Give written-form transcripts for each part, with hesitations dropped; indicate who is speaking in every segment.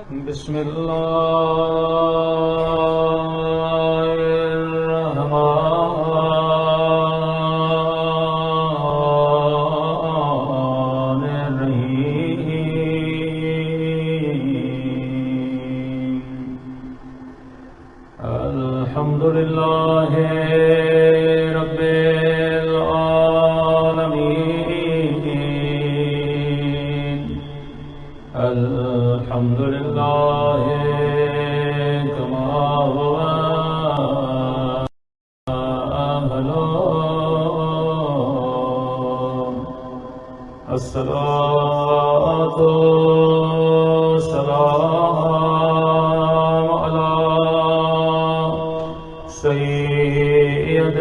Speaker 1: بسم الله الرحمن الرحيم الحمد لله رب العالمين الحمد لله كما هو أهله الصلاة والسلام على سيد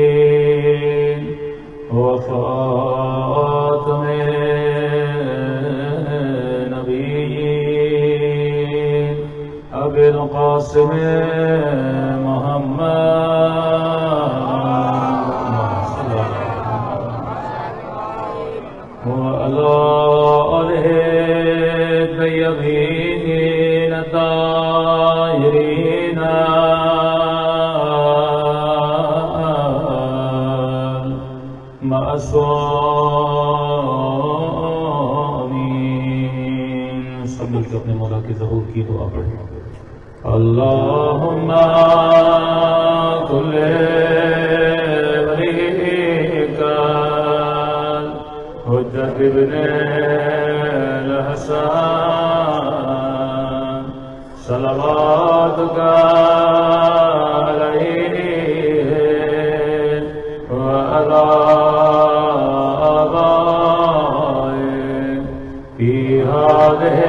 Speaker 1: المرسلين وخاتم النبيين أبي القاسم محمد وعلى آله الطيبين الطاهرين معصومين سب مل کے اپنے مولا کی ظہور کی دعا پڑھیں اللہم کل ولیک حجت ابن الحسن صلواتک علیہ وعلی آبائه فی هذه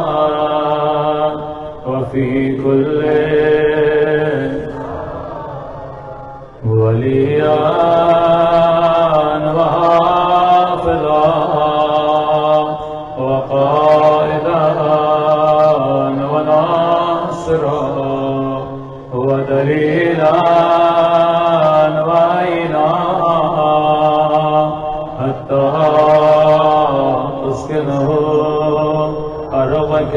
Speaker 1: الساعة وفي كل وليا وحافظا وقائدا وناصرا ودليلا وعينا حتى تسكنه أرضك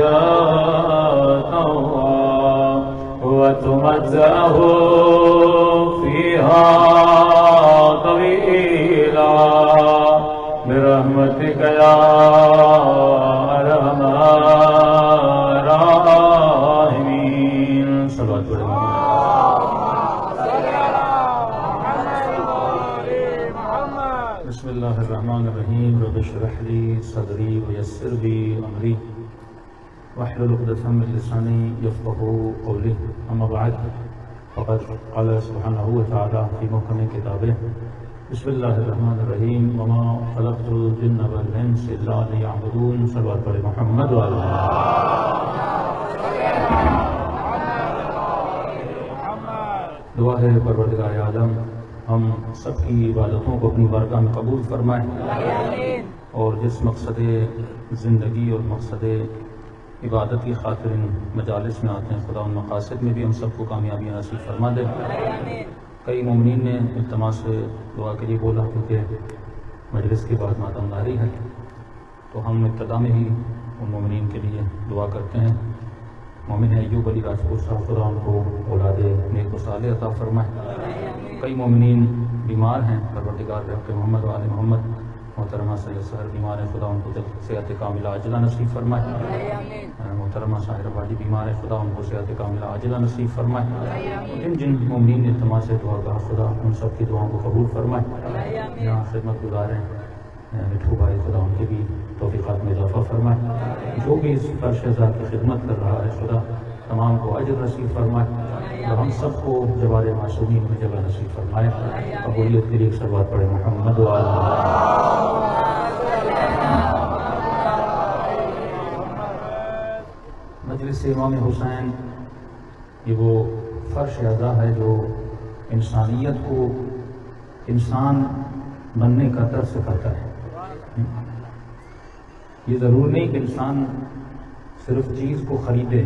Speaker 1: طوعا وتمتعه فيها طويلا برحمتك يا أرحم الراحمين صلوات بسم الله الرحمن الرحيم رب اشرح لي صدري ويسر لي أمري واحلل عقدة من لساني يفقهوا قولي أما بعد فقد قال سبحانه وتعالى في محكم كتابه بسم الله الرحمن الرحيم وما خلقت الجن والإنس إلا ليعبدون صلوات على محمد وعلى آله دعا ہے پروردگار عالم ہم سب کی عبادتوں کو اپنی بارگاہ میں قبول فرمائیں اور جس مقصد زندگی اور مقصد عبادت کی خاطر ان مجالس میں آتے ہیں خدا ان مقاصد میں بھی ہم سب کو کامیابی نصیب فرما دے کئی مومنین نے التماس سے دعا کے لیے بولا کیونکہ مجلس کے بعد ماتم داری ہے تو ہم ابتدا میں ہی ان مومنین کے لیے دعا کرتے ہیں مومن ایوب علی راجپور صاحب خدا ان کو اولاد نیک و صالح عطا فرمائے کئی مومنین بیمار ہیں پروردگار رحمت محمد و آل محمد محترمہ سید سحر بیمار ہیں خدا ان کو صحت کاملہ عاجلہ نصیب فرمائے محترمہ ساحر والی بیمار ہیں خدا ان کو صحت کاملہ عاجلہ نصیب فرمائے جن جن مومنین نے التماس سے دعا کہا خدا ان سب کی دعاؤں کو قبول فرمائے یہاں خدمت گزار ہیں مٹھو بھائی خدا ان کے بھی توفیقات میں اضافہ فرمائے جو بھی اس فرش ذات کی خدمت کر رہا ہے خدا تمام کو اجر نصیب فرمائے اور ہم سب کو جوار معصومین میں جگہ نصیب فرمائے قبولیت کے لیے صلوات پڑھے محمد و آل مجلس امام حسین یہ وہ فرش اعلیٰ ہے جو انسانیت کو انسان بننے کا درس سکھاتا ہے یہ ضرور نہیں کہ انسان صرف چیز کو خریدے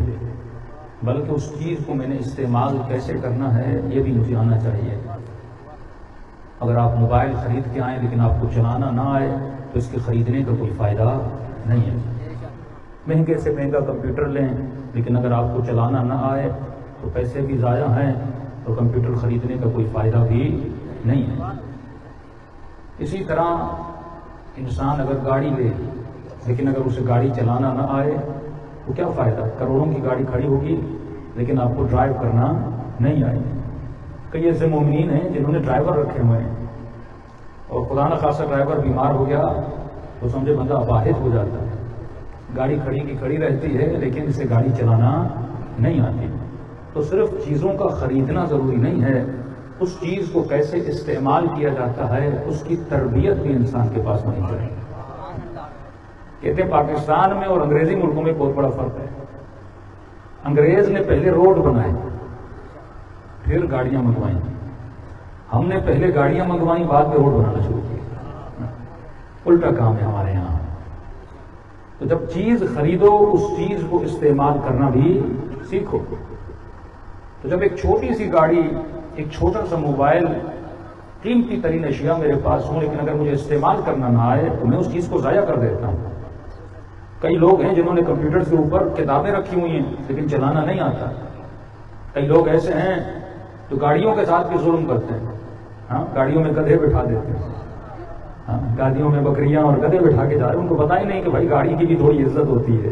Speaker 1: بلکہ اس چیز کو میں نے استعمال کیسے کرنا ہے یہ بھی مجھے آنا چاہیے اگر آپ موبائل خرید کے آئیں لیکن آپ کو چلانا نہ آئے تو اس کے خریدنے کا کوئی فائدہ نہیں ہے۔ مہنگے سے مہنگا کمپیوٹر لیں لیکن اگر آپ کو چلانا نہ آئے تو پیسے بھی ضائع ہیں تو کمپیوٹر خریدنے کا کوئی فائدہ بھی نہیں ہے۔ اسی طرح انسان اگر گاڑی لے لیکن اگر اسے گاڑی چلانا نہ آئے تو کیا فائدہ؟ کروڑوں کی گاڑی کھڑی ہوگی لیکن آپ کو ڈرائیو کرنا نہیں آئے۔ کئی ایسے مومنین ہیں جنہوں نے ڈرائیور رکھے ہوئے ہیں اور خدا نہ خاصہ ڈرائیور بیمار ہو گیا تو سمجھے بندہ اپاہج ہو جاتا ہے، گاڑی کھڑی کی کھڑی رہتی ہے لیکن اسے گاڑی چلانا نہیں آتی۔ تو صرف چیزوں کا خریدنا ضروری نہیں ہے، اس چیز کو کیسے استعمال کیا جاتا ہے اس کی تربیت بھی انسان کے پاس ہونی چاہیے۔ کہتے ہیں پاکستان میں اور انگریزی ملکوں میں بہت بڑا فرق ہے۔ انگریز نے پہلے روڈ بنائے پھر گاڑیاں منگوائیں، ہم نے پہلے گاڑیاں منگوائیں بعد میں روڈ بنانا شروع کیا۔ الٹا کام ہے ہمارے یہاں۔ تو جب چیز خریدو اس چیز کو استعمال کرنا بھی سیکھو۔ تو جب ایک چھوٹی سی گاڑی، ایک چھوٹا سا موبائل، قیمتی ترین اشیاء میرے پاس ہوں لیکن اگر مجھے استعمال کرنا نہ آئے تو میں اس چیز کو ضائع کر دیتا ہوں۔ کئی لوگ ہیں جنہوں نے کمپیوٹر کے اوپر کتابیں رکھی ہوئی ہیں لیکن چلانا نہیں آتا۔ کئی لوگ ایسے ہیں جو گاڑیوں کے ساتھ بھی ظلم کرتے ہیں، ہاں گاڑیوں میں گدھے بٹھا دیتے ہیں، ہاں گاڑیوں میں بکریاں اور گدھے بٹھا کے جا رہے ہیں، ان کو پتہ ہی نہیں کہ بھائی گاڑی کی بھی تھوڑی عزت ہوتی ہے،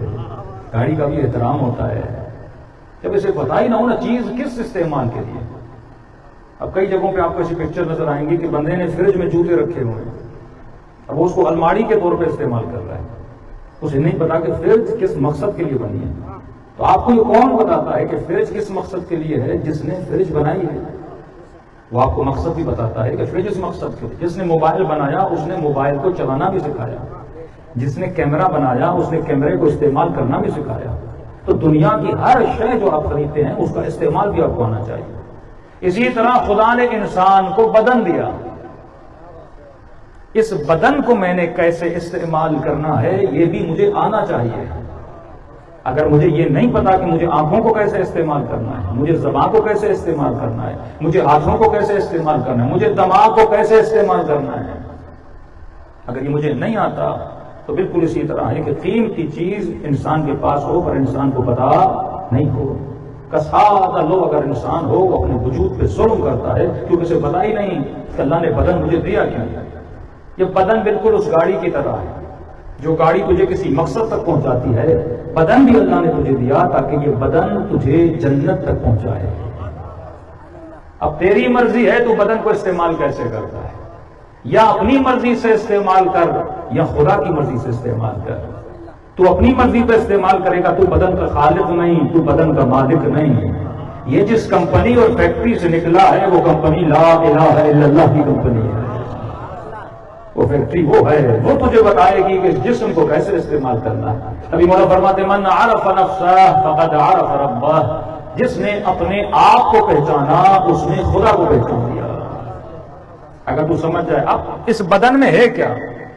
Speaker 1: گاڑی کا بھی احترام ہوتا ہے۔ جب اسے پتہ ہی نہ ہو نا چیز کس استعمال کے لیے۔ اب کئی جگہوں پہ آپ کو ایسی پکچر نظر آئیں گی کہ بندے نے فریج میں جوتے رکھے ہوئے ہیں اور وہ اس کو الماڑی کے طور پہ استعمال کر رہا ہے، اسے نہیں پتا کہ فریج کس مقصد کے لیے بنی ہے۔ تو آپ کو یہ کون بتاتا ہے کہ فریج کس مقصد کے لیے ہے؟ جس نے فریج بنائی ہے، وہ آپ کو مقصد بھی بتاتا ہے کہ فریج اس مقصد کے لیے۔ جس نے موبائل بنایا اس نے موبائل کو چلانا بھی سکھایا، جس نے کیمرہ بنایا اس نے کیمرے کو استعمال کرنا بھی سکھایا۔ تو دنیا کی ہر شے جو آپ خریدتے ہیں اس کا استعمال بھی آپ کو آنا چاہیے۔ اسی طرح خدا نے انسان کو بدن دیا، اس بدن کو میں نے کیسے استعمال کرنا ہے یہ بھی مجھے آنا چاہیے۔ اگر مجھے یہ نہیں پتا کہ مجھے آنکھوں کو کیسے استعمال کرنا ہے، مجھے زبان کو کیسے استعمال کرنا ہے، مجھے ہاتھوں کو کیسے استعمال کرنا ہے، مجھے دماغ کو کیسے استعمال کرنا ہے، اگر یہ مجھے نہیں آتا تو بالکل اسی طرح ہے کہ قیمتی چیز انسان کے پاس ہو پر انسان کو پتا نہیں ہو۔ کسادہ لو اگر انسان ہو وہ اپنے وجود پہ ظلم کرتا ہے کیونکہ اسے پتا ہی نہیں کہ اللہ نے بدن مجھے دیا کیوں۔ یہ بدن بالکل اس گاڑی کی طرح ہے جو گاڑی تجھے کسی مقصد تک پہنچاتی ہے، بدن بھی اللہ نے تجھے دیا تاکہ یہ بدن تجھے جنت تک پہنچائے۔ اب تیری مرضی ہے تو بدن کو استعمال کیسے کرتا ہے، یا اپنی مرضی سے استعمال کر یا خدا کی مرضی سے استعمال کر۔ تو اپنی مرضی پہ استعمال کرے گا تو بدن کا خالق نہیں، تو بدن کا مالک نہیں۔ یہ جس کمپنی اور فیکٹری سے نکلا ہے وہ کمپنی لا الہ الا اللہ کی کمپنی ہے، وہ فیکٹری وہ ہے، وہ تجھے بتائے گی کہ اس جسم کو کیسے استعمال کرنا ہے۔ نبی مولا فرماتے من عرف نفسہ فقد عرف ربہ، جس نے اپنے آپ کو پہچانا اس نے خدا کو پہچان لیا۔ اگر تو سمجھ جائے اب اس بدن میں ہے کیا،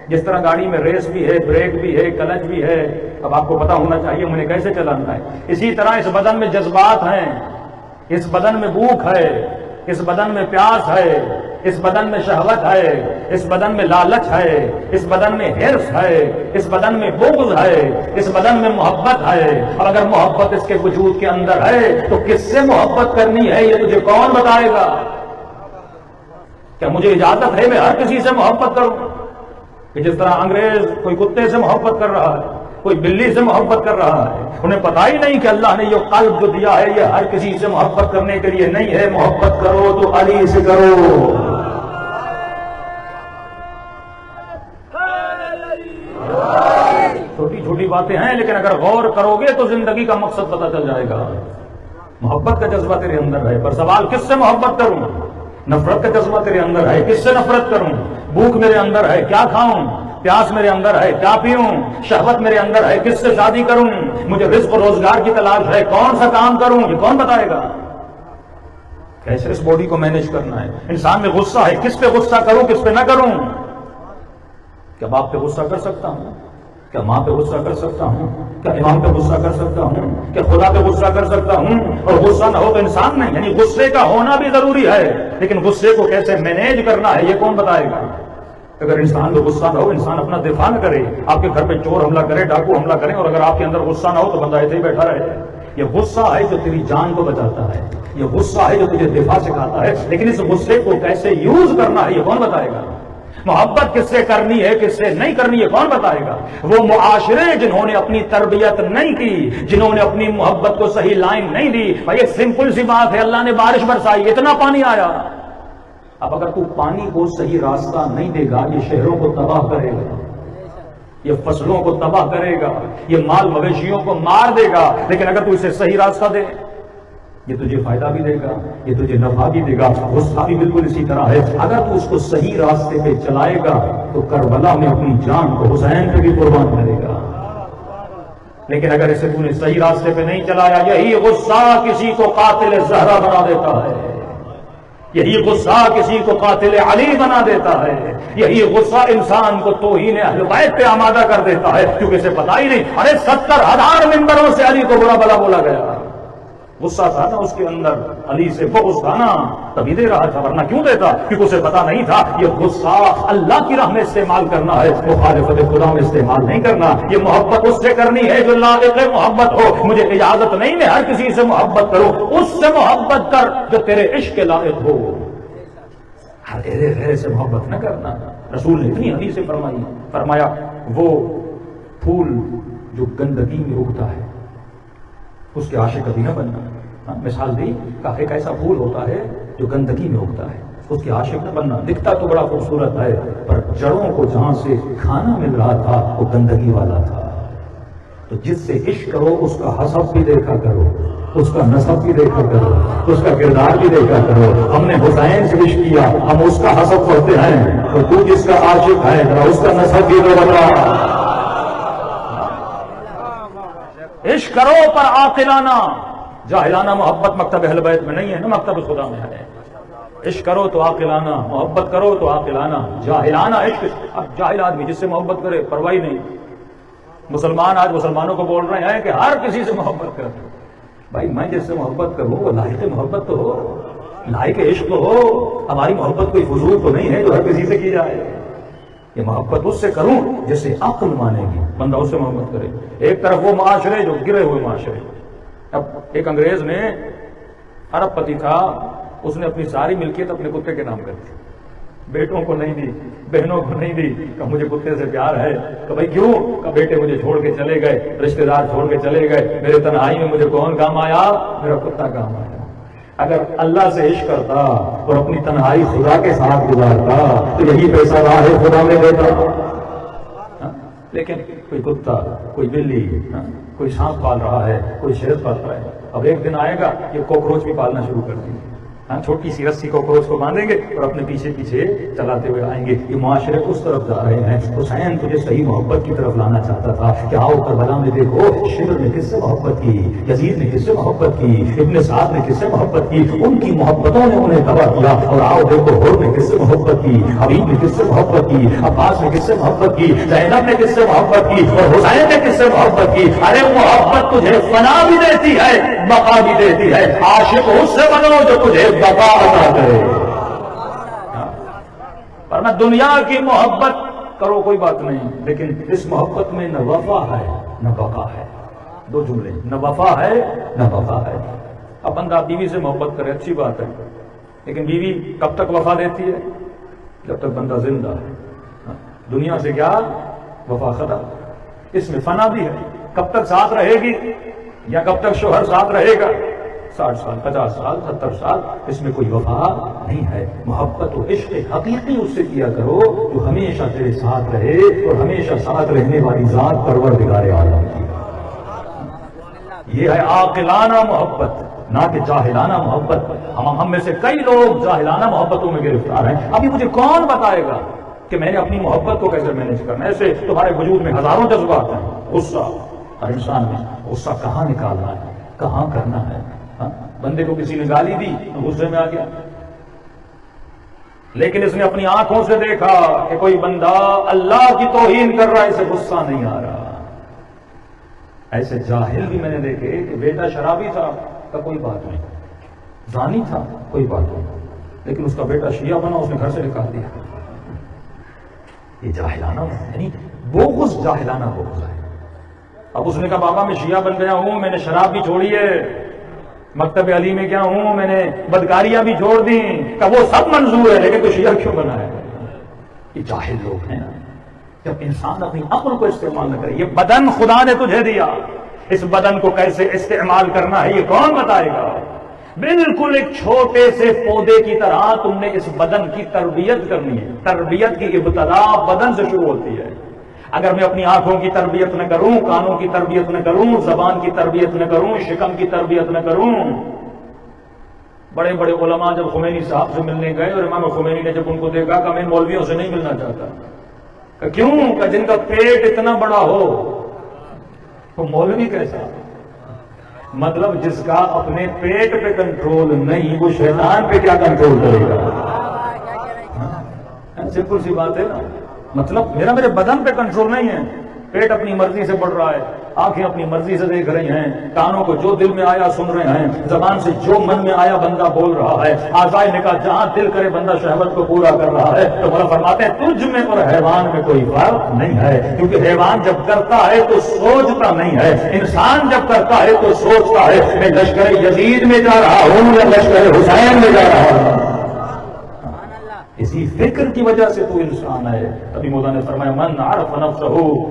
Speaker 1: جس طرح گاڑی میں ریس بھی ہے، بریک بھی ہے، کلچ بھی ہے، اب آپ کو پتا ہونا چاہیے مجھے کیسے چلانا ہے۔ اسی طرح اس بدن میں جذبات ہیں، اس بدن میں بھوک ہے، اس بدن میں پیاس ہے، اس بدن میں شہوت ہے، اس بدن میں لالچ ہے، اس بدن میں حرص ہے، اس بدن میں بغض ہے، اس بدن میں محبت ہے۔ اور اگر محبت اس کے وجود کے اندر ہے تو کس سے محبت کرنی ہے یہ تجھے کون بتائے گا؟ کیا مجھے اجازت ہے میں ہر کسی سے محبت کروں؟ کہ جس طرح انگریز کوئی کتے سے محبت کر رہا ہے، کوئی بلی سے محبت کر رہا ہے، انہیں پتہ ہی نہیں کہ اللہ نے یہ قلب جو دیا ہے یہ ہر کسی سے محبت کرنے کے لیے نہیں ہے۔ محبت کرو تو علی سے کرو۔ چھوٹی چھوٹی باتیں ہیں لیکن اگر غور کرو گے تو زندگی کا مقصد پتہ چل جائے گا۔ محبت کا جذبہ تیرے اندر ہے پر سوال کس سے محبت کروں؟ نفرت کا جذبہ تیرے اندر ہے، کس سے نفرت کروں؟ بھوک میرے اندر ہے، کیا کھاؤں؟ پیاس میرے اندر ہے، کیا پیوں؟ شہوت میرے اندر ہے، کس سے شادی کروں؟ مجھے رزق و روزگار کی تلاش ہے، کون سا کام کروں؟ یہ کون بتائے گا؟ کیسے اس باڈی کو مینج کرنا ہے؟ انسان میں غصہ ہے، کس پہ غصہ کروں کس پہ نہ کروں؟ کیا باپ پہ غصہ کر سکتا ہوں؟ کیا ماں پہ غصہ کر سکتا ہوں؟ کیا امام پہ غصہ کر سکتا ہوں؟ کیا خدا پہ غصہ کر سکتا ہوں؟ اور غصہ نہ ہو تو انسان نہیں، یعنی غصے کا ہونا بھی ضروری ہے، لیکن غصے کو کیسے مینیج کرنا ہے یہ کون بتائے گا؟ اگر انسان کو غصہ نہ ہو، انسان اپنا دفاع نہ کرے، آپ کے گھر پہ چور حملہ کرے، ڈاکو حملہ کرے، اور اگر آپ کے اندر غصہ نہ ہو تو بندہ ایسے ہی بیٹھا رہے۔ یہ غصہ ہے جو تیری جان کو بچاتا ہے، یہ غصہ ہے جو تجھے دفاع سکھاتا ہے، لیکن اس غصے کو کیسے یوز کرنا ہے یہ کون بتائے گا؟ محبت کس سے کرنی ہے کس سے نہیں کرنی ہے کون بتائے گا؟ وہ معاشرے جنہوں نے اپنی تربیت نہیں کی، جنہوں نے اپنی محبت کو صحیح لائن نہیں دی۔ بھائی ایک سمپل سی بات ہے، اللہ نے بارش برسائی، اتنا پانی آیا، اب اگر تو پانی کو صحیح راستہ نہیں دے گا یہ شہروں کو تباہ کرے گا، یہ فصلوں کو تباہ کرے گا، یہ مال مویشیوں کو مار دے گا، لیکن اگر تو اسے صحیح راستہ دے یہ تجھے فائدہ بھی دے گا، یہ تجھے نفع بھی دے گا۔ غصہ بھی بالکل اسی طرح ہے، اگر تو اس کو صحیح راستے پہ چلائے گا تو کربلا میں اپنی جان کو حسین پہ بھی قربان کرے گا، لیکن اگر اسے تو نے صحیح راستے پہ نہیں چلایا، یہی غصہ کسی کو قاتل زہرا بنا دیتا ہے، یہی غصہ کسی کو قاتل علی بنا دیتا ہے، یہی غصہ انسان کو توہین اہل بیت پہ آمادہ کر دیتا ہے، کیونکہ اسے پتہ ہی نہیں، ارے 70,000 منبروں سے علی کو برا بلا بولا گیا، غصہ تھا نا اس کے اندر، علی سے بغض تھا نا، تبھی دے رہا تھا، ورنہ کیوں دیتا؟ کیونکہ اسے پتا نہیں تھا یہ غصہ اللہ کی راہ میں استعمال کرنا ہے، مخالفت خدا میں استعمال نہیں کرنا۔ یہ محبت اس سے کرنی ہے جو لائق محبت ہو، مجھے اجازت نہیں میں ہر کسی سے محبت کروں، اس سے محبت کر جو تیرے عشق کے لائق ہو، ہر غیر سے محبت نہ کرنا۔ رسول نے اتنی حدیث سے فرمایا وہ پھول جو گندگی میں اگتا ہے اس کے عاشق کبھی نہ بننا۔ مثال دی کہ ایک ایسا پھول ہوتا ہے جو گندگی میں اگتا ہے، اس کے عاشق نہ بننا، دکھتا تو بڑا خوبصورت ہے پر جڑوں کو جہاں سے کھانا مل رہا تھا وہ گندگی والا تھا۔ تو جس سے عشق کرو اس کا حسب بھی دیکھا کرو، اس کا نسب بھی دیکھا کرو، اس کا کردار بھی دیکھا کرو۔ ہم نے حسین سے عشق کیا، ہم اس کا حسب کرتے ہیں، اور تو جس کا عاشق ہے ذرا اس کا نسب بھی تو بتا۔ عشق کرو پر عاقلانہ، جاہلانہ محبت مکتب اہل بیت میں نہیں ہے نا، مکتب خدا میں ہے۔ عشق کرو تو عاقلانہ، محبت کرو تو عاقلانہ، جاہلانہ عشق۔ اب جاہل آدمی جس سے محبت کرے پرواہ نہیں، مسلمان آج مسلمانوں کو بول رہے ہیں کہ ہر کسی سے محبت کر۔ بھائی میں جس سے محبت کروں وہ لائق محبت تو ہو، لائق عشق تو ہو، ہماری محبت کوئی فضول تو نہیں ہے جو ہر کسی سے کی جائے۔ یہ محبت اس سے کروں جس سے عقل مانے گی، بندہ اس سے محبت کرے۔ ایک طرف وہ معاشرے جو گرے ہوئے معاشرے، اب ایک انگریز نے، عرب پتی تھا، اس نے اپنی ساری ملکیت اپنے کتے کے نام کر دی، بیٹوں کو نہیں دی، بہنوں کو نہیں دی، کہ مجھے کتے سے پیار ہے۔ کہ بھائی کیوں؟ کہ بیٹے مجھے چھوڑ کے چلے گئے، رشتہ دار چھوڑ کے چلے گئے، میرے تنہائی میں مجھے کون کام آیا؟ میرا کتا کام آیا۔ اگر اللہ سے عشق کرتا اور اپنی تنہائی خدا کے ساتھ گزارتا تو یہی پیسہ راہ خدا میں دیتا، لیکن کوئی کتا، کوئی بلی، کوئی سانپ پال رہا ہے، کوئی شہد پال رہا ہے۔ اب ایک دن آئے گا یہ کوکروچ بھی پالنا شروع کر دیں گے، چھوٹی سی رسی کوکروچ کو باندھیں گے اور اپنے پیچھے پیچھے چلاتے ہوئے آئیں گے۔ یہ معاشرے اس طرف جا رہے ہیں۔ حسین تجھے صحیح محبت کی طرف لانا چاہتا تھا کہ آؤ کربلا میں دیکھو شبر نے کس سے محبت کی، یزید نے کس سے محبت کی، ابن سعد نے کس سے محبت کی، ان کی محبتوں نے انہیں تباہ کیا۔ اور آؤ دیکھو حر نے کس سے محبت کی، حبیب نے کس سے محبت کی، عباس نے کس سے محبت کی، زینب نے کس سے محبت کی، اور حسین نے کس سے محبت کی۔ ارے محبت تجھے فنا بھی دیتی ہے، بقا بھی دیتی ہے۔ عاشق اس سے بنو جو تجھے بقا عطا کرے۔ ورنہ دنیا کی محبت کرو کوئی بات نہیں، لیکن اس محبت میں نہ وفا ہے نہ بقا ہے۔ دو جملے، نہ وفا ہے نہ بقا ہے۔ اب بندہ بیوی سے محبت کرے اچھی بات ہے، لیکن بیوی کب تک وفا دیتی ہے؟ جب تک بندہ زندہ ہے۔ دنیا سے کیا وفا ختم، اس میں فنا بھی ہے۔ کب تک ساتھ رہے گی یا کب تک شوہر ساتھ رہے گا؟ 60 سال، 50 سال، 70 سال، اس میں کوئی وفا نہیں ہے۔ محبت و عشق حقیقی اس سے کیا کرو جو ہمیشہ تیرے ساتھ رہے، اور ہمیشہ ساتھ رہنے والی ذات پروردگار عالم کی۔ یہ ہے عاقلانہ محبت، نہ کہ جاہلانہ محبت۔ ہم میں سے کئی لوگ جاہلانہ محبتوں میں گرفتار ہیں۔ ابھی مجھے کون بتائے گا کہ میں نے اپنی محبت کو کیسے مینج کرنا ہے؟ ایسے تمہارے وجود میں ہزاروں جذبات ہیں، غصہ، ہر انسان میں غصہ کہاں نکالنا ہے، کہاں کرنا ہے۔ بندے کو کسی نے گالی دی تو غصے میں آ گیا، لیکن اس نے اپنی آنکھوں سے دیکھا کہ کوئی بندہ اللہ کی توہین کر رہا ہے، اسے غصہ نہیں آ رہا۔ ایسے جاہل بھی میں نے دیکھے کہ بیٹا شرابی تھا کا کوئی بات نہیں، زانی تھا کوئی بات نہیں، لیکن اس کا بیٹا شیعہ بنا، اس نے گھر سے نکال دیا۔ یہ جاہلانہ یعنی بغض، جاہلانہ بغض ہے۔ اب اس نے کہا بابا میں شیعہ بن گیا ہوں، میں نے شراب بھی چھوڑی ہے، مکتب علی میں کیا ہوں، میں نے بدکاریاں بھی چھوڑ دی، کہ وہ سب منظور ہے لیکن تو شیعہ کیوں بنا ہے؟ یہ جاہل لوگ ہیں۔ جب انسان اپنی عقل کو استعمال نہ کرے، یہ بدن خدا نے تجھے دیا، اس بدن کو کیسے استعمال کرنا ہے یہ کون بتائے گا؟ بالکل ایک چھوٹے سے پودے کی طرح تم نے اس بدن کی تربیت کرنی ہے۔ تربیت کی ابتدا بدن سے شروع ہوتی ہے۔ اگر میں اپنی آنکھوں کی تربیت نہ کروں، کانوں کی تربیت نہ کروں، زبان کی تربیت نہ کروں، شکم کی تربیت نہ کروں۔ بڑے بڑے علماء جب خمینی صاحب سے ملنے گئے اور امام خمینی نے جب ان کو دیکھا کہ میں مولویوں سے نہیں ملنا چاہتا، کہ کیوں؟ کہ جن کا پیٹ اتنا بڑا ہو تو مولوی کیسا؟ مطلب جس کا اپنے پیٹ پہ کنٹرول نہیں وہ شیطان پہ کیا کنٹرول کرے گا؟ سمپل سی بات ہے نا۔ مطلب میرے بدن پہ کنٹرول نہیں ہے، پیٹ اپنی مرضی سے بڑھ رہا ہے، آنکھیں اپنی مرضی سے دیکھ رہی ہیں، کانوں کو جو دل میں آیا سن رہے ہیں، زبان سے جو من میں آیا بندہ بول رہا ہے، اعضائے نکاح جہاں دل کرے بندہ شہوت کو پورا کر رہا ہے۔ تو مولا فرماتے ہیں تجھ میں اور حیوان میں کوئی فرق نہیں ہے، کیونکہ حیوان جب کرتا ہے تو سوچتا نہیں ہے، انسان جب کرتا ہے تو سوچتا ہے۔ میں لشکر یزید میں جا رہا ہوں یا لشکر حسین میں جا رہا ہوں، اسی فکر کی وجہ سے تو انسان ہے۔ ابھی مولا نے فرمایا من عرف نفسہ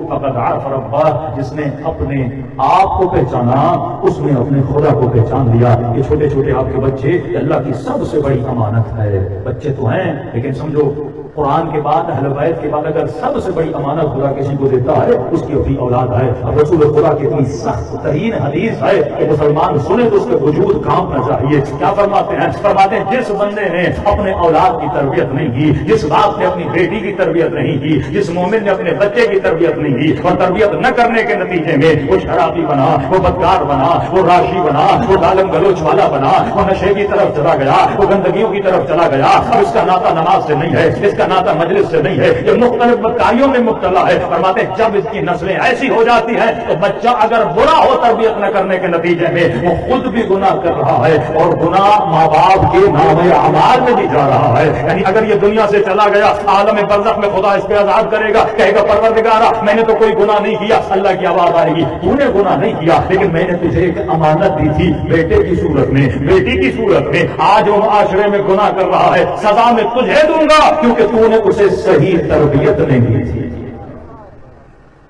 Speaker 1: فقد عرف ربہ، جس نے اپنے آپ کو پہچانا اس نے اپنے خدا کو پہچان لیا۔ یہ چھوٹے چھوٹے آپ کے بچے اللہ کی سب سے بڑی امانت ہے۔ بچے تو ہیں لیکن سمجھو قرآن کے بعد اہل بیت کے بعد اگر سب سے بڑی امانت خدا کسی کو دیتا ہے اس کی اپنی اولاد ہے۔ اب رسول خدا کی اتنی سخت ترین حدیث ہے کہ مسلمان سنے تو اس کا وجود کانپنا چاہیے۔ کیا فرماتے ہیں؟ فرماتے ہیں جس بندے نے اپنے اولاد کی تربیت نہیں کی، جس باپ نے اپنی بیٹی کی تربیت نہیں کی، جس مومن نے اپنے بچے کی تربیت نہیں کی اور تربیت نہ کرنے کے نتیجے میں وہ شرابی بنا، وہ بدکار بنا، وہ راشی بنا، وہ گالم گلوچ والا بنا، وہ نشے کی طرف چلا گیا، وہ گندگیوں کی طرف چلا گیا، اب اس کا ناطہ نماز سے نہیں ہے، اس کا ناطہ مجلس سے نہیں ہے، یہ مختلف بدکاریوں میں مبتلا ہے۔ فرماتے ہیں جب اس کی نسلیں ایسی ہو جاتی ہیں تو بچہ اگر برا ہو تربیت نہ کرنے کے نتیجے میں وہ خود بھی گناہ کر رہا ہے اور گناہ ماں باپ کے نامۂ اعمال میں بھی جا رہا ہے۔ یعنی اگر یہ دنیا سے چلا گیا عالم برزخ میں خدا اس پہ آزاد کرے گا، کہے گا پروردگارا میں نے تو کوئی گناہ نہیں کیا۔ اللہ کی آواز آئے گی تو نے گناہ نہیں کیا لیکن میں نے تجھے ایک امانت دی تھی بیٹے کی صورت میں، بیٹی کی صورت میں، آج وہ معاشرے میں گناہ کر رہا ہے، سزا میں تجھے دوں گا کیونکہ تو نے اسے صحیح تربیت نہیں دی تھی۔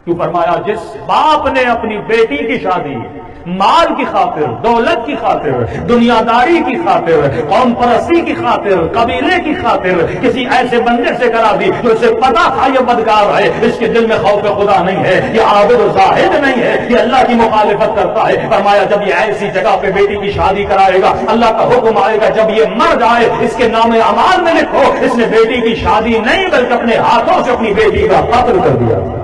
Speaker 1: کیوں فرمایا جس باپ نے اپنی بیٹی کی شادی مال کی خاطر، دولت کی خاطر، دنیا داری کی خاطر، قوم پرستی کی خاطر، قبیلے کی خاطر کسی ایسے بندے سے کرا دی جو اسے پتا تھا یہ بدکار ہے، اس کے دل میں خوف خدا نہیں ہے، یہ عابد و زاہد نہیں ہے، یہ اللہ کی مخالفت کرتا ہے۔ فرمایا جب یہ ایسی جگہ پہ بیٹی کی شادی کرائے گا اللہ کا حکم آئے گا جب یہ مر جائے اس کے نام اعمال میں لکھو اس نے بیٹی کی شادی نہیں بلکہ اپنے ہاتھوں سے اپنی بیٹی کا قتل کر دیا تھا۔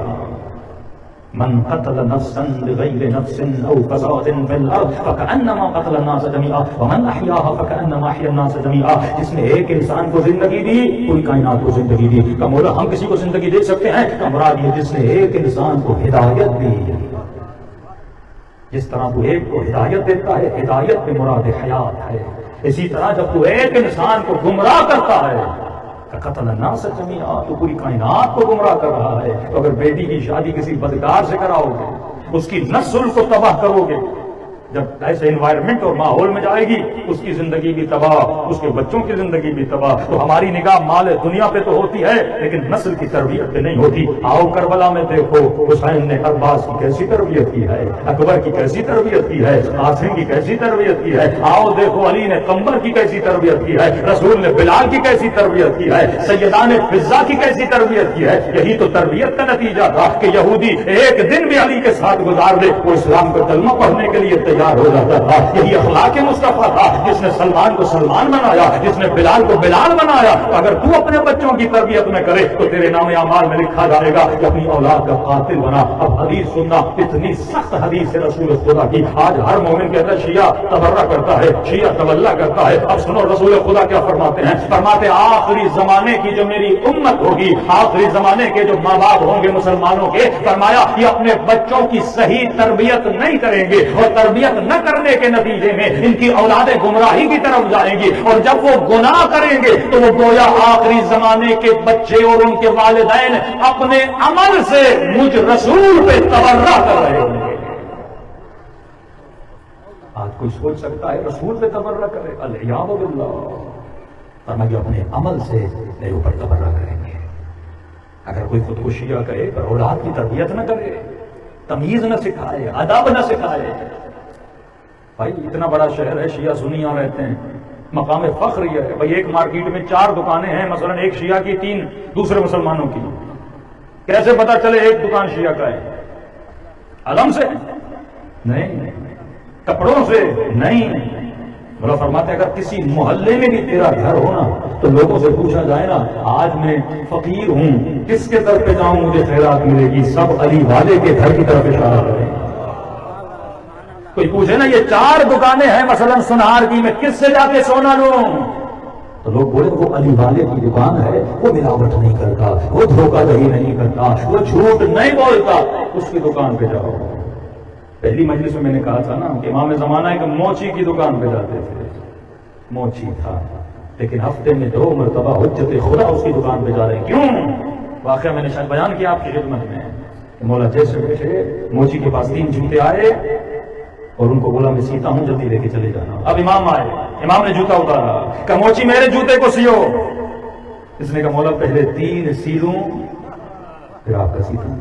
Speaker 1: من قتل نفسا بغير نفس او فساد في الارض فكانما قتل الناس جميعا ومن احياها فكانما احيا الناس جميعا، جس نے ایک انسان کو زندگی دی پوری کائنات کو زندگی دی۔ کہ مولا ہم کسی کو زندگی دے سکتے ہیں؟ کہ مراد یہ جس نے ایک انسان کو ہدایت دی، جس طرح تو ایک کو ہدایت دیتا ہے ہدایت پہ مراد حیات ہے، اسی طرح جب تو ایک انسان کو گمراہ کرتا ہے قتل الناس جميعا تو پوری کائنات کو گمراہ کر رہا ہے۔ تو اگر بیٹی کی شادی کسی بدکار سے کراؤ گے اس کی نسل کو تباہ کرو گے، جب ایسے انوائرمنٹ اور ماحول میں جائے گی اس کی زندگی بھی تباہ، اس کے بچوں کی زندگی بھی تباہ۔ تو ہماری نگاہ مال دنیا پہ تو ہوتی ہے لیکن نسل کی تربیت پہ نہیں ہوتی۔ آؤ کربلا میں دیکھو حسین نے عباس کی کیسی تربیت کی ہے، اکبر کی کیسی تربیت کی ہے، قاسم کی کیسی تربیت کی ہے۔ آؤ دیکھو علی نے قمبر کی کیسی تربیت کی ہے، رسول نے بلال کی کیسی تربیت کی ہے، سیدہ نے فضہ کی کیسی تربیت کی ہے۔ یہی تو تربیت کا نتیجہ تھا کہ یہودی ایک دن بھی علی کے ساتھ گزار لے وہ اسلام کا کلمہ پڑھنے کے لیے تیار ہو جاتا تھا. یہی اخلاق مصطفیٰ تھا جس نے سلمان کو سلمان بنایا, جس نے بلال کو بلال بنایا. اگر تو اپنے بچوں کی تربیت میں کرے تو تیرے نام اعمال میں لکھا جائے گا کہ اپنی اولاد کا قاتل بنا. اب حدیث سننا, اتنی سخت حدیث ہے رسول خدا کی. آج ہر مومن کے اندر شیعہ تبرہ کرتا ہے, شیعہ تولا کرتا ہے. اب سنو رسول خدا کیا فرماتے ہیں. فرماتے آخری زمانے کی جو میری امت ہوگی, آخری زمانے کے جو ماں باپ ہوں گے مسلمانوں کے, فرمایا یہ اپنے بچوں کی صحیح تربیت نہیں کریں گے, اور تربیت نہ کرنے کے نتیجے میں ان کی اولادیں گمراہی کی طرف جائیں گی, اور جب وہ گناہ کریں گے تو وہ گویا آخری زمانے کے بچے اور ان کے والدین اپنے عمل سے مجھ رسول پہ تبرہ کر رہے ہوں گے. آج کوئی سوچ سکتا ہے رسول پہ تبرہ کرے؟ الیاذ باللہ. فرمایا اپنے عمل سے میرے اوپر تبرہ کریں گے. اگر کوئی خود کو شیعہ کہے پر اولاد کی تربیت نہ کرے, تمیز نہ سکھائے, ادب نہ سکھائے. بھائی اتنا بڑا شہر ہے, شیعہ سنیاں رہتے ہیں, مقام فخر یہ ہے بھائی ایک مارکیٹ میں 4 دکانیں ہیں, مثلا ایک شیعہ کی 3 دوسرے مسلمانوں کی. کیسے پتا چلے ایک دکان شیعہ کا ہے؟ علم سے نہیں, کپڑوں سے نہیں. مولا فرماتے اگر کسی محلے میں بھی تیرا گھر ہونا تو لوگوں سے پوچھا جائے نا آج میں فقیر ہوں, کس کے طرف پہ جاؤں مجھے خیرات ملے گی؟ سب علی والے کے گھر کی طرف اشارہ کریں. کوئی پوچھے نا یہ 4 دکانیں ہیں مثلا سنہار کی, میں کس سے جا کے سونا لوں؟ تو لوگ بولے وہ علی والے کی دکان ہے, وہ ملاوٹ نہیں کرتا, وہ دھوکہ دہی نہیں کرتا, وہ جھوٹ نہیں بولتا, اس کی دکان پہ جاؤ. پہلی مجلس میں نے کہا تھا نا کہ امام زمانہ ہے کہ موچی کی دکان پہ جاتے تھے. موچی تھا لیکن ہفتے میں 2 مرتبہ حجت خدا اس کی دکان پہ جا رہے ہیں. کیوں؟ واقعہ میں نے شاید بیان کیا آپ کی خدمت میں کہ مولا جیسے بیٹھے موچی کے پاس 3 جوتے آئے اور ان کو بولا میں سیتا ہوں, جلدی لے کے چلے جانا. اب امام آئے, امام نے جوتا اتارا, کہ موچی میرے جوتے کو سیو. اس نے کہا مولا پہلے 3 سیلوں پھر آپ کا سیتا.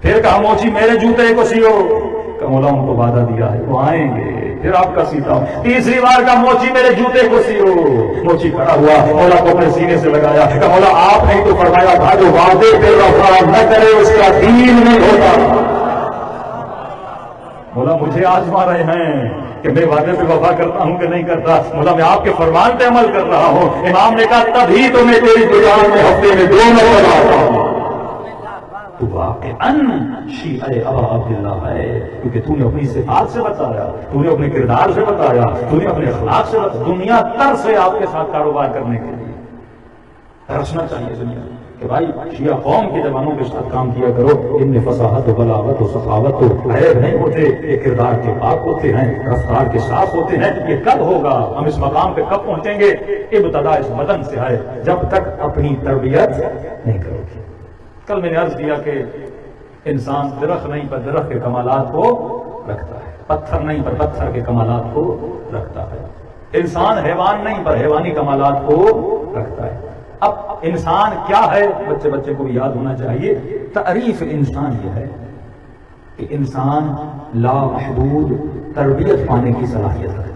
Speaker 1: پھر کہا موچی میرے جوتے کو سیو. کہ مولا ان کو وعدہ دیا ہے وہ آئیں گے پھر آپ کا سیتا ہوں. تیسری بار کا موچی میرے جوتے کو سیو. موچی کھڑا ہوا, مولا کو اپنے سینے سے لگایا. کہ مولا آپ نے تو فرمایا تھا جو وعدے پہ وفا نہ کرے اس کا دین نہیں ہوتا. مولا مجھے آزما رہے ہیں کہ میں وعدے پہ وفا کرتا ہوں کہ نہیں کرتا. مولا میں آپ کے فرمان پہ عمل کر رہا ہوں. امام نے کہا تبھی تو میں تیری دکان میں ہفتے میں 2 مرتبہ آتا ہوں. تو واقعاً شیعہ ابا عبداللہ ہے, کیونکہ تو نے اپنی صفات سے بتایا, تو نے اپنے کردار سے بتایا, تو نے اپنے اخلاق سے بتایا. دنیا تر سے آپ کے ساتھ کاروبار کرنے کے لیے ترسنا چاہیے دنیا کہ بھائی شیعہ قوم کے جوانوں کے ساتھ کام کیا کرو. ان میں فصاحت و بلاغت و سخاوت و عیب نہیں ہوتے, یہ کردار کے پاک ہوتے ہیں, رفتار کے صاف ہوتے ہیں. یہ کب ہوگا, ہم اس مقام پہ کب پہنچیں گے؟ ابتدا اس بدن سے ہے, جب تک اپنی تربیت نہیں کرو گے. کل میں نے عرض کیا کہ انسان درخت نہیں پر درخت کے کمالات کو رکھتا ہے, پتھر نہیں پر پتھر کے کمالات کو رکھتا ہے. انسان حیوان نہیں پر حیوانی کمالات کو رکھتا ہے. اب انسان کیا ہے بچے کو بھی یاد ہونا چاہیے. تعریف انسان یہ ہے کہ انسان لامحدود تربیت پانے کی صلاحیت رکھتا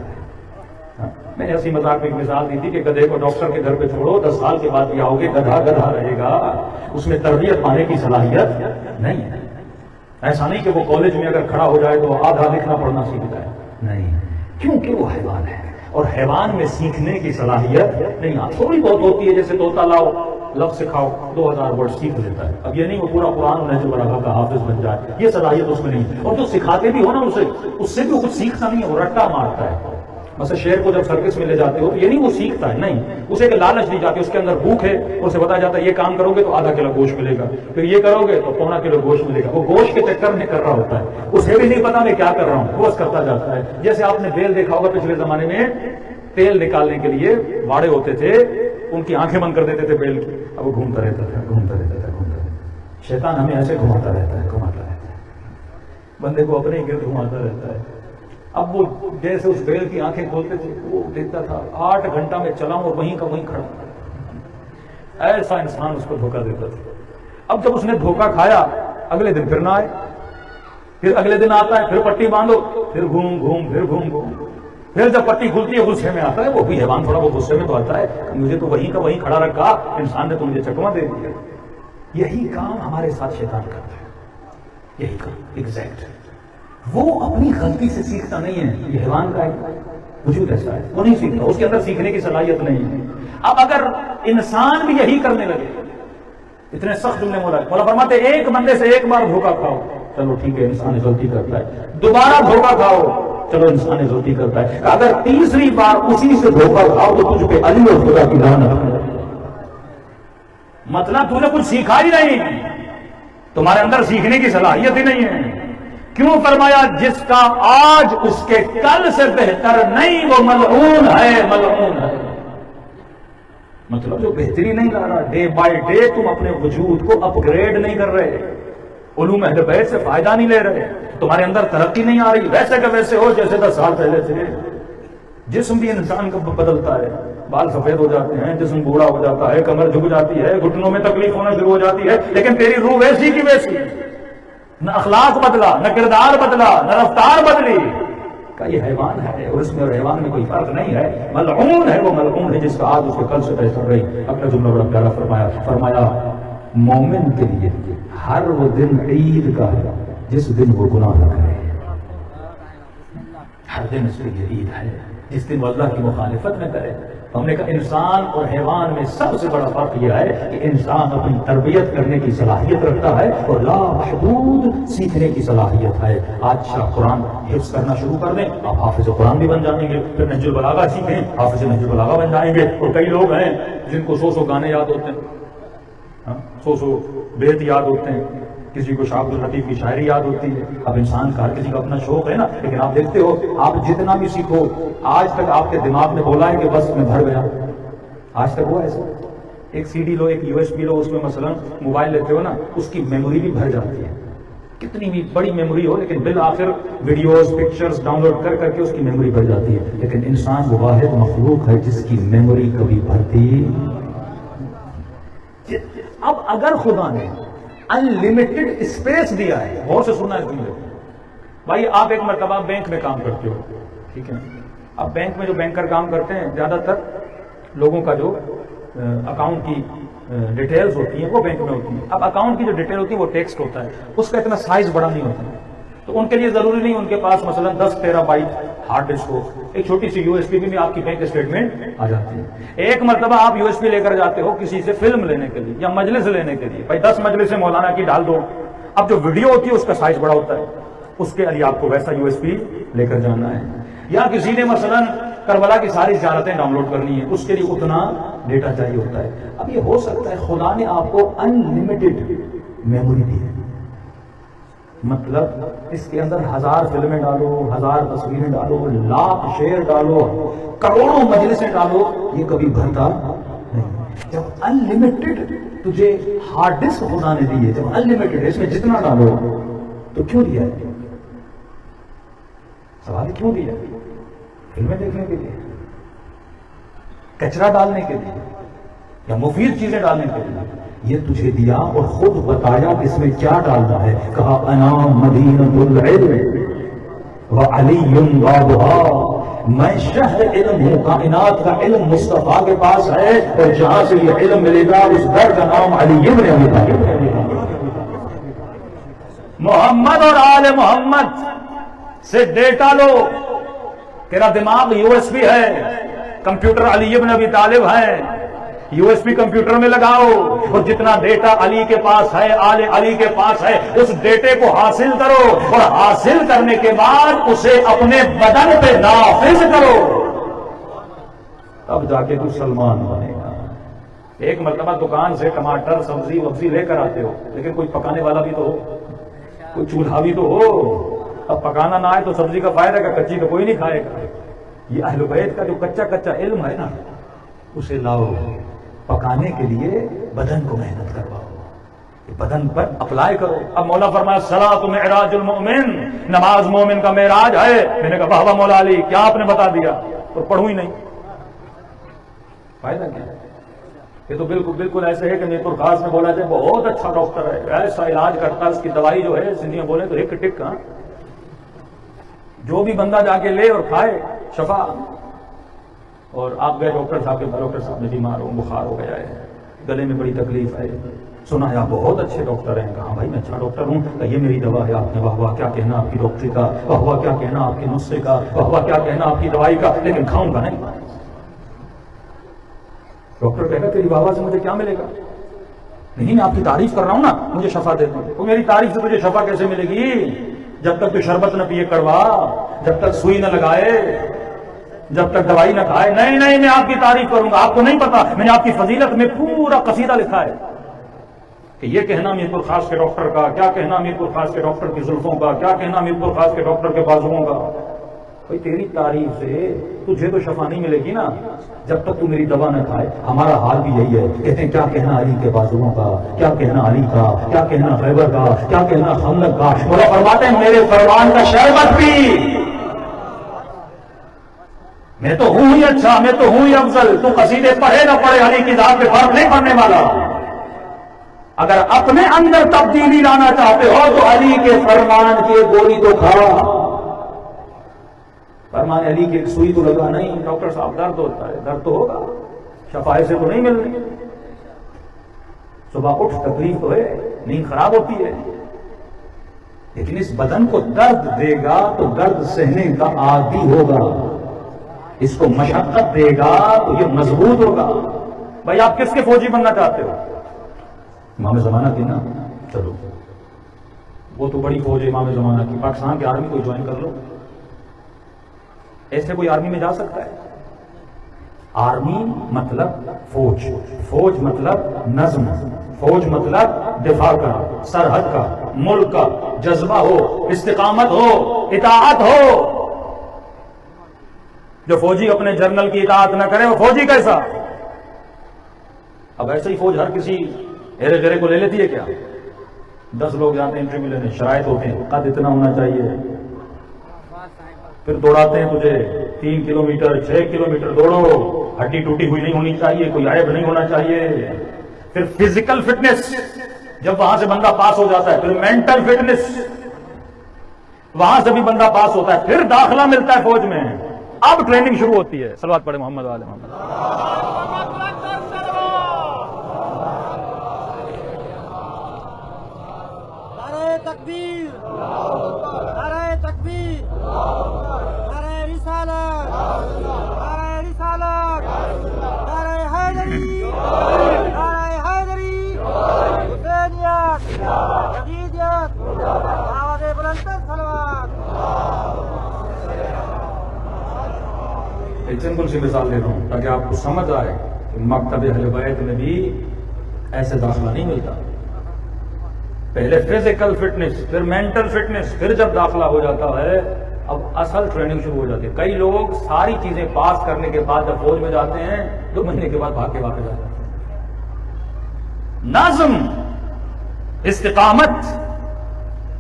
Speaker 1: ہے. میں نے ایسی مذاق میں ایک مثال دی تھی کہ گدھے کو ڈاکٹر کے گھر پہ چھوڑو 10 سال کے بعد بھی آؤ گے, گدھا گدھا رہے گا, اس میں تربیت پانے کی صلاحیت نہیں ہے. ایسا نہیں کہ وہ کالج میں اگر کھڑا ہو جائے تو آدھا لکھنا پڑھنا سیکھ جائے, نہیں, کیونکہ وہ حیوان ہے اور حیوان میں سیکھنے کی صلاحیت نہیں. تھوڑی بہت ہوتی ہے, جیسے طوطا لاؤ لفظ سکھاؤ 2000 ورڈ سیکھ لیتا ہے. اب یہ نہیں وہ پورا قرآن نہج البلاغہ کا حافظ بن جائے, یہ صلاحیت اس میں نہیں. اور جو سکھاتے بھی ہو نا اس سے بھی وہ کچھ سیکھتا نہیں ہے, وہ رٹا مارتا ہے. مثلا شیر کو جب سرکس میں لے جاتے ہو تو یہ نہیں وہ سیکھتا ہے, نہیں, اسے ایک لالچ دی جاتی ہے, اس کے اندر بھوک ہے, اسے بتایا جاتا ہے یہ کام کرو گے تو آدھا کلو گوشت ملے گا, پھر یہ کرو گے تو 1.25 کلو گوشت ملے گا. وہ گوشت کے چکر میں کر رہا ہوتا ہے, اسے بھی نہیں پتا میں کیا کر رہا ہوں, بس کرتا جاتا ہے. جیسے آپ نے بیل دیکھا ہوگا پچھلے زمانے میں تیل نکالنے کے لیے واڑے ہوتے تھے, ان کی آنکھیں بند کر دیتے تھے بیل کی, اب وہ گھومتا رہتا تھا. شیطان ہمیں ایسے گھماتا رہتا ہے, بندے کو اپنے گرد گھماتا رہتا ہے. اب وہ جیسے اس بیل کی آنکھیں کھولتے تھے وہ دیکھتا تھا 8 گھنٹہ میں چلاؤں اور وہیں کا وہیں کھڑا. ایسا انسان اس کو دھوکہ دیتا تھا. اب جب اس نے دھوکہ کھایا اگلے دن پھر نہ آئے, پھر اگلے دن آتا ہے, پھر پٹی باندھو, پھر گھوم, پھر جب پٹی کھلتی ہے غصے میں آتا ہے. وہ بھی حیوان تھوڑا بہت غصے میں تو آتا ہے, مجھے تو وہیں کا وہیں کھڑا رکھا, انسان نے تو مجھے چکما دے دیا. یہی کام ہمارے ساتھ شیطان کرتا ہے, یہی کام ایگزیکٹ. وہ اپنی غلطی سے سیکھتا نہیں ہے. یہ حیوان کا وجود ایسا ہے، وہ نہیں سیکھتا، اس کے اندر سیکھنے کی صلاحیت نہیں ہے. اب اگر انسان بھی یہی کرنے لگے، اتنے سخت جملے مولا فرماتے ایک بندے سے ایک بار دھوکا کھاؤ، چلو ٹھیک ہے انسان غلطی کرتا ہے، دوبارہ دھوکا کھاؤ، چلو انسان غلطی کرتا ہے، اگر تیسری بار اسی سے دھوکا کھاؤ تو تجھ پہ علی اور خدا کی لعنت. مطلب تو نے کچھ سیکھا ہی نہیں، تمہارے اندر سیکھنے کی صلاحیت ہی نہیں ہے. کیوں فرمایا جس کا آج اس کے کل سے بہتر نہیں وہ ملعون ہے، ملعون ہے. مطلب جو بہتری نہیں لا رہا، ڈے بائی ڈے تم اپنے وجود کو اپ گریڈ نہیں کر رہے، علوم اہل بیت سے فائدہ نہیں لے رہے، تمہارے اندر ترقی نہیں آ رہی، ویسے کہ ویسے ہو جیسے 10 سال پہلے تھے. جسم بھی انسان کا بدلتا ہے، بال سفید ہو جاتے ہیں، جسم بوڑھا ہو جاتا ہے، کمر جھک جاتی ہے، گھٹنوں میں تکلیف ہونا شروع ہو جاتی ہے، لیکن تیری روح ویسی کی ویسی. نہ اخلاق بدلا، نہ کردار بدلا، نہ رفتار بدلی. کہ یہ حیوان ہے اور اس میں اور حیوان میں کوئی فرق نہیں ہے. ملعون ہے وہ ملعون ہے جس کا آج اس کے کل سے بہتر رہی. اپنا جملہ بڑا پیارا فرمایا مومن کے لیے ہر وہ دن عید کا ہے جس دن وہ گناہ نہ کرے. ہر دن اس کے لیے عید ہے جس دن وہ اللہ کی مخالفت نہ کرے. ہم نے کہا انسان اور حیوان میں سب سے بڑا فرق یہ ہے کہ انسان اپنی تربیت کرنے کی صلاحیت رکھتا ہے اور لا محدود سیکھنے کی صلاحیت ہے. آج قرآن حفظ کرنا شروع کر دیں، آپ حافظ قرآن بھی بن جائیں گے، پھر نہج البلاغہ سیکھیں، حافظ نہج البلاغہ بن جائیں گے. اور کئی لوگ ہیں جن کو 100 گانے یاد ہوتے ہیں، 100 بیت یاد ہوتے ہیں، کسی کو شاہ عبد الحفیظ کی شاعری یاد ہوتی ہے. اب انسان کا ہر کسی کا اپنا شوق ہے نا، لیکن آپ دیکھتے ہو آپ جتنا بھی سیکھو، آج تک آپ کے دماغ میں بولا ہے کہ بس میں بھر گیا، آج تک ہوا ایسا؟ ایک سی ڈی لو، ایک یو ایس بی لو، اس میں مثلا موبائل لیتے ہو نا، اس کی میموری بھی بھر جاتی ہے، کتنی بھی بڑی میموری ہو، لیکن بالآخر ویڈیوز پکچرز ڈاؤن لوڈ کر کر کے اس کی میموری بھر جاتی ہے. لیکن انسان وہ واحد مخلوق ہے جس کی میموری کبھی بھرتی. اب اگر خدا نے انلمیٹڈ اسپیس دیا ہے، غور سے سننا ہے جملے بھائی. آپ ایک مرتبہ بینک میں کام کرتے ہو، ٹھیک ہے؟ اب بینک میں جو بینکر کام کرتے ہیں زیادہ تر لوگوں کا جو اکاؤنٹ کی ڈیٹیلز ہوتی ہیں وہ بینک میں ہوتی ہیں. اب اکاؤنٹ کی جو ڈیٹیل ہوتی ہے وہ ٹیکسٹ ہوتا ہے، اس کا اتنا سائز بڑا نہیں ہوتا، تو ان کے لیے ضروری نہیں ان کے پاس مثلا 10 ٹیرا بائٹ ہارڈ ڈسک ہو، ایک چھوٹی سی یو ایس بی میں آپ کی بینک اسٹیٹمنٹ آ جاتی ہے. ایک مرتبہ آپ یو ایس بی لے کر جاتے ہو کسی سے فلم لینے کے لیے یا مجلس لینے کے لیے، بھائی 10 مجلس مولانا کی ڈال دو. اب جو ویڈیو ہوتی ہے اس کا سائز بڑا ہوتا ہے، اس کے لیے آپ کو ویسا یو ایس بی لے کر جانا ہے. یا کسی نے مثلا کربلا کی ساری زیارتیں ڈاؤن لوڈ کرنی ہے، اس کے لیے اتنا ڈیٹا چاہیے ہوتا ہے. اب یہ ہو سکتا ہے خدا نے آپ کو انلمیٹڈ میموری دی ہے، مطلب اس کے اندر 1000 فلمیں ڈالو، 1000 تصویریں ڈالو، لاکھ شعر ڈالو، کروڑوں مجلسیں ڈالو، یہ کبھی بھرتا نہیں. جب انلمیٹڈ تجھے ہارڈ ڈسک خدا نے دی ہے، جب انلمیٹڈ اس میں جتنا ڈالو تو کیوں دیا ہے؟ سوال کیوں دیا؟ فلمیں دیکھنے کے لیے، کچرا ڈالنے کے لیے، یا مفید چیزیں ڈالنے کے لیے؟ یہ تجھے دیا اور خود بتایا کہ اس میں کیا ڈالنا ہے. کہا انا مدینۃ العلم وعلی بابها، میں شہر علم ہوں، کائنات کا علم مصطفیٰ کے پاس ہے، اور جہاں سے یہ علم ملے گا اس در کا نام علی ابن ابی طالب. محمد اور آل محمد سے ڈیٹا لو. تیرا دماغ یو ایس بی ہے، کمپیوٹر علی ابن ابی طالب ہے، یو ایس بی کمپیوٹر میں لگاؤ اور جتنا ڈیٹا علی کے پاس ہے، آل علی کے پاس ہے، اس ڈیٹے کو حاصل کرو اور حاصل کرنے کے بعد اسے اپنے بدن پہ نافذ کرو، تب جا کے تو سلمان بنے گا. ایک مرتبہ دکان سے ٹماٹر سبزی وبزی لے کر آتے ہو، لیکن کوئی پکانے والا بھی تو ہو، کوئی چولہا بھی تو ہو. اب پکانا نہ آئے تو سبزی کا فائدہ کا، کچی تو کوئی نہیں کھائے گا. یہ اہل بیت کا جو کچا علم ہے نا، اسے لاؤ، پکانے کے لیے بدن کو محنت کرواؤ، بدن پر اپلائی کرو. اب مولا فرمایا صلاۃ معراج المؤمن، نماز مومن کا معراج ہے. میں نے کہا واہ مولا علی کیا آپ نے بتا دیا، اور پڑھوں ہی نہیں، فائدہ کیا؟ یہ تو بالکل ایسے ہے کہ نیپور خاص میں بولا جائے بہت اچھا ڈاکٹر ہے، ایسا علاج کرتا ہے، اس کی دوائی جو ہے سندھی میں بولے تو ایک ٹک، جو بھی بندہ جا کے لے اور کھائے شفا. اور آپ گئے ڈاکٹر صاحب کے، ڈاکٹر صاحب نے بیمار ہو، بخار ہو گیا ہے، گلے میں بڑی تکلیف ہے، سنا ہے آپ بہت اچھے ڈاکٹر ہیں. کہا بھائی میں اچھا ڈاکٹر ہوں. یہ میری دوا ہے. آپ نے واہ واہ کیا کہنا آپ کی ڈاکٹری کا, واہ واہ کیا کہنا آپ کے نسخے کا, واہ واہ کیا کہنا آپ کی دوائی کا, لیکن کھاؤں گا نہیں. ڈاکٹر کہے گا تیری واہ واہ سے مجھے کیا ملے گا؟ نہیں میں آپ کی تعریف کر رہا ہوں نا, مجھے شفا دے دو. تو میری تعریف سے تجھے شفا کیسے ملے گی جب تک تو شربت نہ پیے کڑوا, جب تک سوئی نہ لگائے, جب تک دوائی نہ کھائے. نہیں نہیں میں آپ کی تعریف کروں گا. آپ کو نہیں پتا میں نے آپ کی فضیلت میں پورا قصیدہ لکھا ہے کہ یہ کہنا میر پور خاص کے ڈاکٹر کا, کیا کہنا میر پور خاص کے ڈاکٹر کی زلفوں کا, کیا کہنا میر پور خاص کے ڈاکٹر کے بازوؤں کا. بھائی تیری تعریف سے تجھے تو شفا نہیں ملے گی نا جب تک تو میری دوا نہ کھائے. ہمارا حال بھی یہی ہے. کہتے ہیں کیا کہنا علی کے بازوؤں کا, کیا کہنا علی کا, کیا کہنا خیبر کا, کیا کہنا خندق کا. مولا فرماتے ہیں میرے فرمان کا شربت پی. میں تو ہوں ہی اچھا, میں تو ہوں ہی افضل. تو قصیدے پڑھے نہ پڑھے علی کی ذات پہ فرق نہیں پڑنے والا. اگر اپنے اندر تبدیلی لانا چاہتے ہو تو علی کے فرمان کی گولی تو کھا. فرمان علی کی ایک سوئی تو لگا نہیں. ڈاکٹر صاحب درد ہوتا ہے, درد تو ہوگا, شفا سے تو نہیں ملنی. صبح اٹھ تکلیف تو ہے, نیند خراب ہوتی ہے, لیکن اس بدن کو درد دے گا تو درد سہنے کا عادی ہوگا. اس کو مشقت دے گا تو یہ مضبوط ہوگا. بھائی آپ کس کے فوجی بننا چاہتے ہو؟ امام زمانہ کی نا. چلو وہ تو بڑی فوج ہے امام زمانہ کی. پاکستان کی آرمی کو جوائن کر لو. ایسے کوئی آرمی میں جا سکتا ہے؟ آرمی مطلب فوج, فوج مطلب نظم, فوج مطلب دفاع کا, سرحد کا, ملک کا جذبہ ہو, استقامت ہو, اطاعت ہو. جو فوجی اپنے جنرل کی اطاعت نہ کرے وہ فوجی کیسا؟ اب ایسے ہی فوج ہر کسی ہیرے گرے کو لے لیتی ہے کیا؟ 10 لوگ جاتے ہیں انٹرویو لینے, شرائط ہوتے ہیں, قد اتنا ہونا چاہیے, پھر دوڑاتے ہیں تجھے 3 کلومیٹر 6 کلومیٹر دوڑو, ہڈی ٹوٹی ہوئی نہیں ہونی چاہیے, کوئی عیب نہیں ہونا چاہیے. پھر فزیکل فٹنس, جب وہاں سے بندہ پاس ہو جاتا ہے, پھر مینٹل فٹنس, وہاں سے بھی بندہ پاس ہوتا ہے, پھر داخلہ ملتا ہے فوج میں. اب ٹریننگ شروع ہوتی ہے. صلوات پڑھے محمد والے محمد.
Speaker 2: نعرہ تکبیر, نعرہ تکبیر, نعرہ رسالت, نعرہ رسالت, نعرہ حیدری, نعرہ حیدری, حسینیت, یزیدیت, آواز بلند صلوات.
Speaker 1: ایک سمپل سی مثال دے رہا ہوں تاکہ آپ کو سمجھ آئے کہ مکتب اہل بیت میں بھی ایسے داخلہ نہیں ملتا. پہلے فزیکل فٹنس, پھر مینٹل فٹنس, پھر جب داخلہ ہو جاتا ہے اب اصل ٹریننگ شروع ہو جاتی ہے. کئی لوگ ساری چیزیں پاس کرنے کے بعد جب فوج میں جاتے ہیں 2 مہینے کے بعد بھاگ کے واپس جاتے ہیں. نظم, استقامت.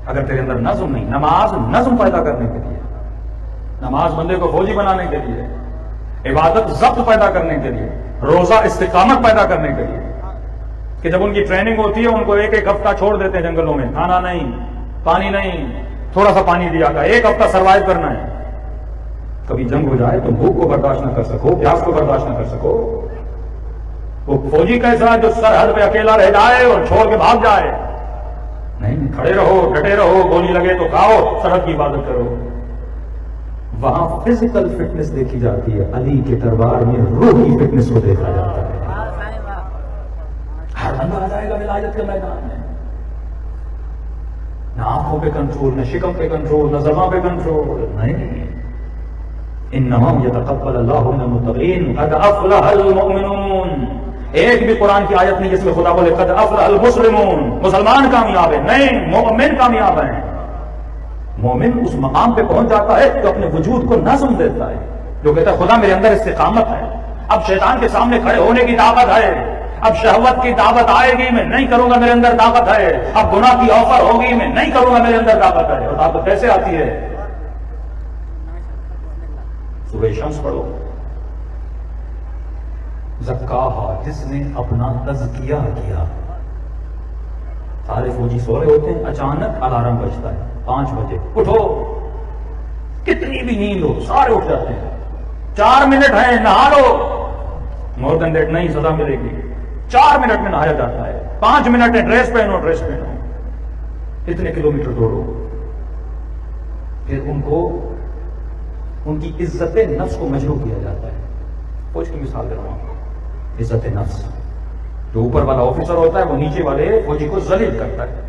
Speaker 1: اگر تیرے اندر نظم نہیں, نماز نظم پیدا کرنے کے لیے, نماز بندے کو فوجی بنانے کے لیے, عبادت ضبط پیدا کرنے کے لیے, روزہ استقامت پیدا کرنے کے لیے, کہ جب ان کی ٹریننگ ہوتی ہے ان کو 1 ہفتہ چھوڑ دیتے ہیں جنگلوں میں, کھانا نہیں, پانی نہیں, تھوڑا سا پانی دیا تھا, 1 ہفتہ سروائیو کرنا ہے. کبھی جنگ ہو جائے تو بھوک کو برداشت نہ کر سکو, پیاس کو برداشت نہ کر سکو. وہ فوجی کیسا جو سرحد پہ اکیلا رہ جائے اور چھوڑ کے بھاگ جائے؟ نہیں, کھڑے رہو, ڈٹے رہو, گولی لگے تو کھاؤ, سرحد کی عبادت کرو. وہاں فزیکل فٹنس دیکھی جاتی ہے, علی کے دربار میں روحی فٹنس کو دیکھا جاتا ہے. ہر بندہ آ جائے گا ولایت کے میدان میں, نہ آنکھوں پہ کنٹرول, نہ شکم پہ کنٹرول, نہ زبان پہ کنٹرول. نہیں, انما یتقبل اللہ من المتقین قد افلح المؤمنون. ایک بھی قرآن کی آیت نہیں جس میں خدا بولے قد افلح المسلمون, مسلمان کامیاب ہے. نہیں, مومن کامیاب ہیں. مومن اس مقام پہ پہنچ جاتا ہے تو اپنے وجود کو نظم دیتا ہے, جو کہتا ہے خدا میرے اندر استقامت ہے, اب شیطان کے سامنے کھڑے ہونے کی طاقت ہے, اب شہوت کی دعوت آئے گی میں نہیں کروں گا, میرے اندر طاقت ہے. اب گناہ کی آفر ہوگی میں نہیں کروں گا, میرے اندر طاقت ہے. اور طاقت کیسے آتی ہے؟ سورہ شمس پڑھو. زکاہا, جس نے اپنا تزکیہ کیا. سارے فوجی سو رہے ہوتے ہیں, اچانک الارم بجتا ہے 5 بجے, اٹھو. کتنی بھی نیند ہو سارے اٹھ جاتے ہیں. 4 منٹ ہیں, نہا لو. مور دین دیٹ نہیں, سزا ملے گی. 4 منٹ میں نہایا جاتا ہے، 5 منٹ میں ڈریس پہنو، اتنے کلومیٹر دوڑو۔ پھر ان کو ان کی عزت نفس کو مجروح کیا جاتا ہے۔ فوج کی مثال دے رہا ہوں، عزت نفس، جو اوپر والا آفیسر ہوتا ہے وہ نیچے والے فوجی کو ذلیل کرتا ہے،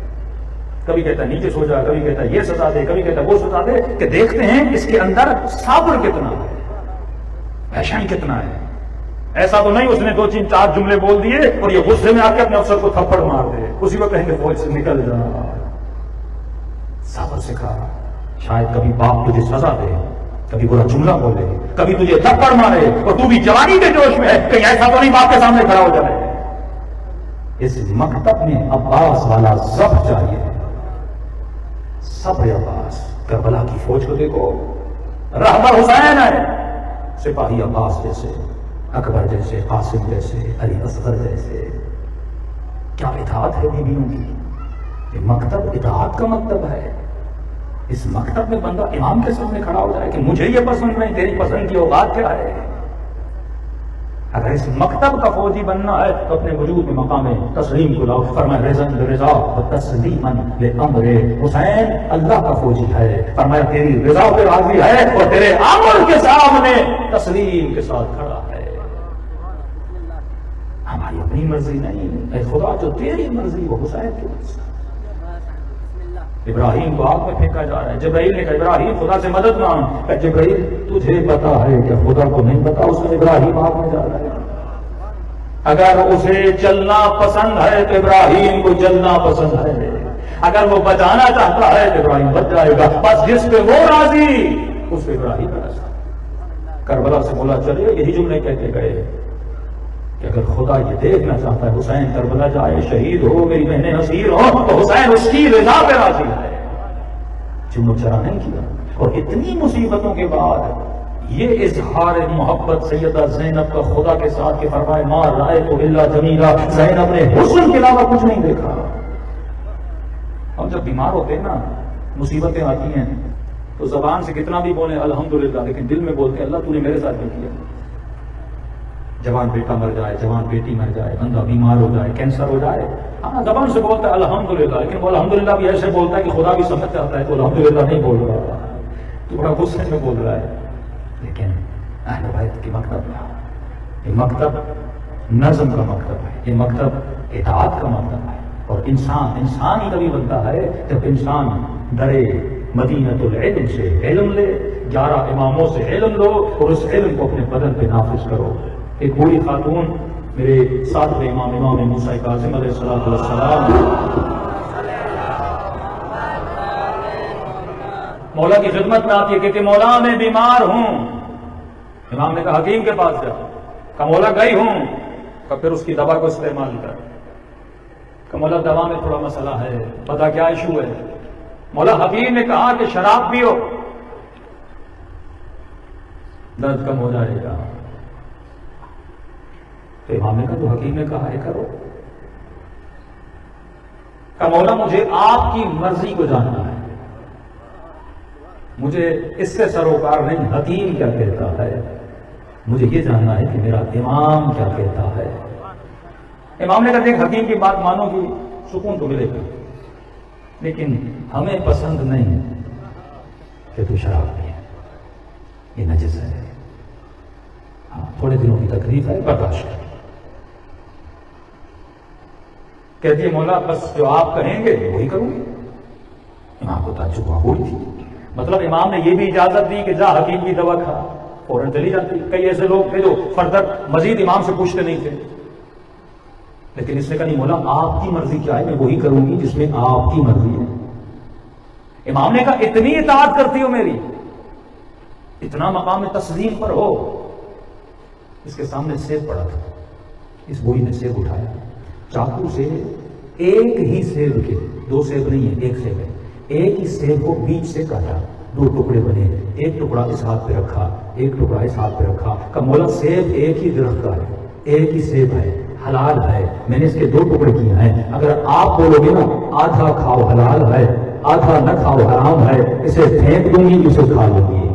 Speaker 1: کبھی کہتا ہے نیچے سو جا، کبھی کہتا ہے یہ سزا دے، کبھی کہتا ہے وہ سزا دے، کہ دیکھتے ہیں اس کے اندر صبر کتنا ہے، پیشن کتنا ہے۔ ایسا تو نہیں اس نے 2-3-4 جملے بول دیے اور یہ غصے میں آ کے اپنے افسر کو تھپڑ مار دے، اسی کو کہیں گے فوج سے نکل جا۔ صبر سکھا، شاید کبھی باپ تجھے سزا دے، کبھی برا جملہ بولے، کبھی تجھے تھپڑ مارے اور تو بھی جوانی کے جوش میں ہے، کہیں ایسا تو نہیں باپ کے سامنے کھڑا ہو جائے۔ اس مکتب میں عباس والا ضبط چاہیے، صبر عباس۔ کربلا کی فوج کو دیکھو، رہبر حسین ہے، سپاہی عباس جیسے، اکبر جیسے، قاسم جیسے، علی اصغر جیسے۔ کیا اطاعت ہے بیویوں کی، یہ مکتب اطاعت کا مکتب ہے۔ اس مکتب میں بندہ امام کے سامنے کھڑا ہو جائے کہ مجھے یہ پسند نہیں، تیری پسند کی اوقات کیا ہے۔ اگر اس مکتب کا فوجی بننا ہے تو اپنے وجود میں مقام تسلیم کو لاؤ۔ فرمایا رضا و تسلیما لامر حسین، اللہ کا فوجی ہے، فرمایا تیری رضا پہ راضی ہے اور تیرے امر کے سامنے تسلیم کے ساتھ کھڑا ہے۔ ہماری اپنی مرضی نہیں، اے خدا جو تیری مرضی وہ حسین کی مرضی۔ ابراہیم کو آگ میں پھینکا جا رہا ہے، جبرائیل نے کہا ابراہیم خدا سے مدد مانگ، کہ جبرائیل تجھے پتا ہے کہ خدا کو نہیں پتا، اس میں ابراہیم آگ میں جا رہا ہے۔ اگر اسے چلنا پسند ہے تو ابراہیم کو چلنا پسند ہے، اگر وہ بچانا چاہتا ہے تو ابراہیم بچ جائے گا، بس جس پہ وہ راضی اس پہ ابراہیم راضی۔ کربلا سے مولا چلے یہی جملے کہتے گئے کہ اگر خدا یہ دیکھنا چاہتا ہے حسین کربلا جائے، شہید ہو، میری بہنیں اسیر ہو، تو حسین اس کی رضا پہ راضی ہے، چنو چرا نہیں کیا۔ اور اتنی مصیبتوں کے بعد یہ اظہار محبت سیدہ زینب کا خدا کے ساتھ کہ فرمائے ما رأیت الا جمیلا، زینب نے حسن کے علاوہ کچھ نہیں دیکھا۔ ہم جب بیمار ہوتے ہیں نا، مصیبتیں آتی ہیں تو زبان سے کتنا بھی بولیں الحمدللہ، لیکن دل میں بولتے ہیں اللہ تو نے میرے ساتھ بھی کیا۔ جوان بیٹا مر جائے، جوان بیٹی مر جائے، بندہ بیمار ہو جائے، کینسر ہو جائے، ہاں زبان سے بولتا ہے الحمدللہ، لیکن وہ الحمدللہ بھی ایسے بولتا ہے کہ خدا بھی سمجھ جاتا ہے تو الحمدللہ نہیں بول رہا، تو بڑا غصے میں بول رہا ہے۔ لیکن اہل بیت کی مکتب، یہ مکتب نظم کا مکتب ہے، یہ مکتب اطاعت کا مکتب ہے۔ اور انسان ہی تبھی بنتا ہے جب انسان ڈرے مدینۃ العلم سے، علم لے، 11 اماموں سے علم لو اور اس علم کو اپنے بدن پہ نافذ کرو۔ ایک بوڑھی خاتون میرے ساتھ امام موسیٰ کاظم علیہ السلام مولا کی خدمت میں آتی ہے کہ مولا میں بیمار ہوں۔ امام نے کہا حکیم کے پاس جا، کہ مولا گئی ہوں، کہ پھر اس کی دوا کو استعمال کر، کہ مولا دوا میں تھوڑا مسئلہ ہے، بتا کیا ایشو ہے۔ مولا حکیم نے کہا کہ شراب پیو، درد کم ہو جائے گا۔ تو امام نے کہا، تو حکیم نے کہا ہے کرو۔ کہ مولا مجھے آپ کی مرضی کو جاننا ہے، مجھے اس سے سروکار نہیں حکیم کیا کہتا ہے، مجھے یہ جاننا ہے کہ میرا امام کیا کہتا ہے۔ امام نے کہا دیکھ حکیم کی بات مانو گی سکون تو ملے گا، لیکن ہمیں پسند نہیں کہ تو شراب پیے، یہ نجس ہے، ہاں تھوڑے دنوں کی تکلیف ہے، برداشت کر۔ کہتی ہے مولا بس جو آپ کہیں گے وہی کروں گی۔ امام کو تعجب ہوا، ہوئی تھی، مطلب امام نے یہ بھی اجازت دی کہ جا حکیم کی دوا کھا، فوراً چلی جاتی۔ کئی ایسے لوگ تھے جو فردر مزید امام سے پوچھتے نہیں تھے، لیکن اس نے کہا نہیں مولا آپ کی مرضی کیا ہے، میں وہی کروں گی جس میں آپ کی مرضی ہے۔ امام نے کہا اتنی اطاعت کرتی ہو میری، اتنا مقام تسلیم پر ہو۔ اس کے سامنے سیب پڑا تھا، اس بوڑھی نے سیب اٹھایا، چاقو سے ایک ہی سیب کے، 2 سیب نہیں ہے، 1 سیب ہے، ایک ہی سیب کو بیچ سے کاٹا، 2 ٹکڑے بنے، ایک ٹکڑا اس ہاتھ پہ رکھا، ایک ٹکڑا اس ہاتھ پہ رکھا، کہ مولا سیب ایک ہی درخت کا ہے، ایک ہی سیب ہے، حلال ہے، میں نے اس کے 2 ٹکڑے کیے ہیں، اگر آپ بولو گے نا آدھا کھاؤ حلال ہے، آدھا نہ کھاؤ حرام ہے، اسے پھینک دوں گی، اسے کھا لوں گی۔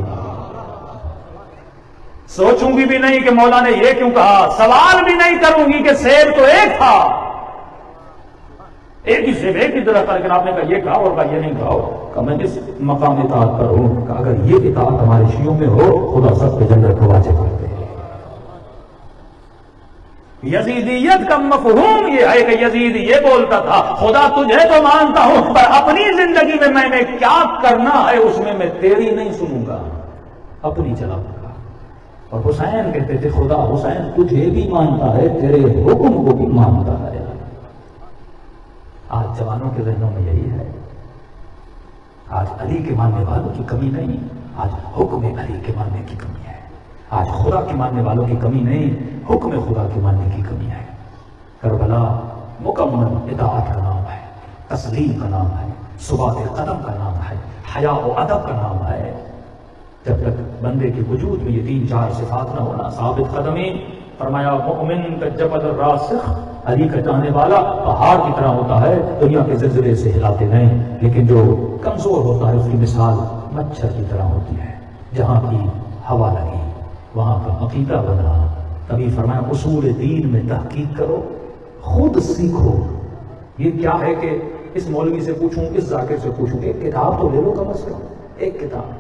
Speaker 1: سوچوں گی بھی نہیں کہ مولا نے یہ کیوں کہا، سوال بھی نہیں کروں گی کہ سیب تو ایک تھا، ایک ہی سیب ایک ہی درخت تھا، لیکن آپ نے کہا یہ کھاؤ اور کہا یہ نہیں کھاؤ۔ کہ میں اس مقام اطاعت پر ہوں کہ اگر یہ اطاعت ہمارے شیعوں میں ہو، خدا سب پہ جنت کو واجب کرتے ہیں۔ یزیدیت کا مفہوم یہ ہے کہ یزید یہ بولتا تھا خدا تجھے تو مانتا ہوں پر اپنی زندگی میں میں نے کیا کرنا ہے اس میں میں تیری نہیں سنوں گا، اپنی چلاؤں گا۔ اور حسین کہتے تھے خدا حسین تجھے بھی مانتا ہے، تیرے حکم کو بھی مانتا ہے۔ آج جوانوں کے ذہنوں میں یہی ہے، آج علی کے ماننے والوں کی کمی نہیں، آج حکم علی کے ماننے کی کمی ہے۔ آج خدا کے ماننے والوں کی کمی نہیں، حکم خدا کے ماننے کی کمی ہے۔ کربلا مکمل اطاعت کا نام ہے، تسلیم کا نام ہے، ثبات قدم کا نام ہے، حیا و ادب کا نام ہے۔ جب تک بندے کے وجود میں یہ 3-4 صفات نہ ہونا، ثابت قدمی، فرمایا مؤمن کا جبل الراسخ، علی کا چاہنے والا پہاڑ کی طرح ہوتا ہے، دنیا کے زلزلے سے ہلاتے نہیں، لیکن جو کمزور ہوتا ہے اس کی مثال مچھر کی طرح ہوتی ہے، جہاں کی ہوا لگی وہاں کا عقیدہ بنا۔ کبھی فرمایا اصول دین میں تحقیق کرو، خود سیکھو۔ یہ کیا ہے کہ اس مولوی سے پوچھوں، اس ذاکر سے پوچھوں، ایک کتاب تو لے لو کم از کم، ایک کتاب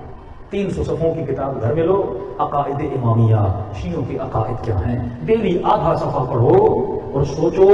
Speaker 1: 300 صفحوں کی کتاب گھر میں لو، عقائد امامیہ، شیعوں کے عقائد کیا ہیں، ڈیلی آدھا صفحہ پڑھو اور سوچو،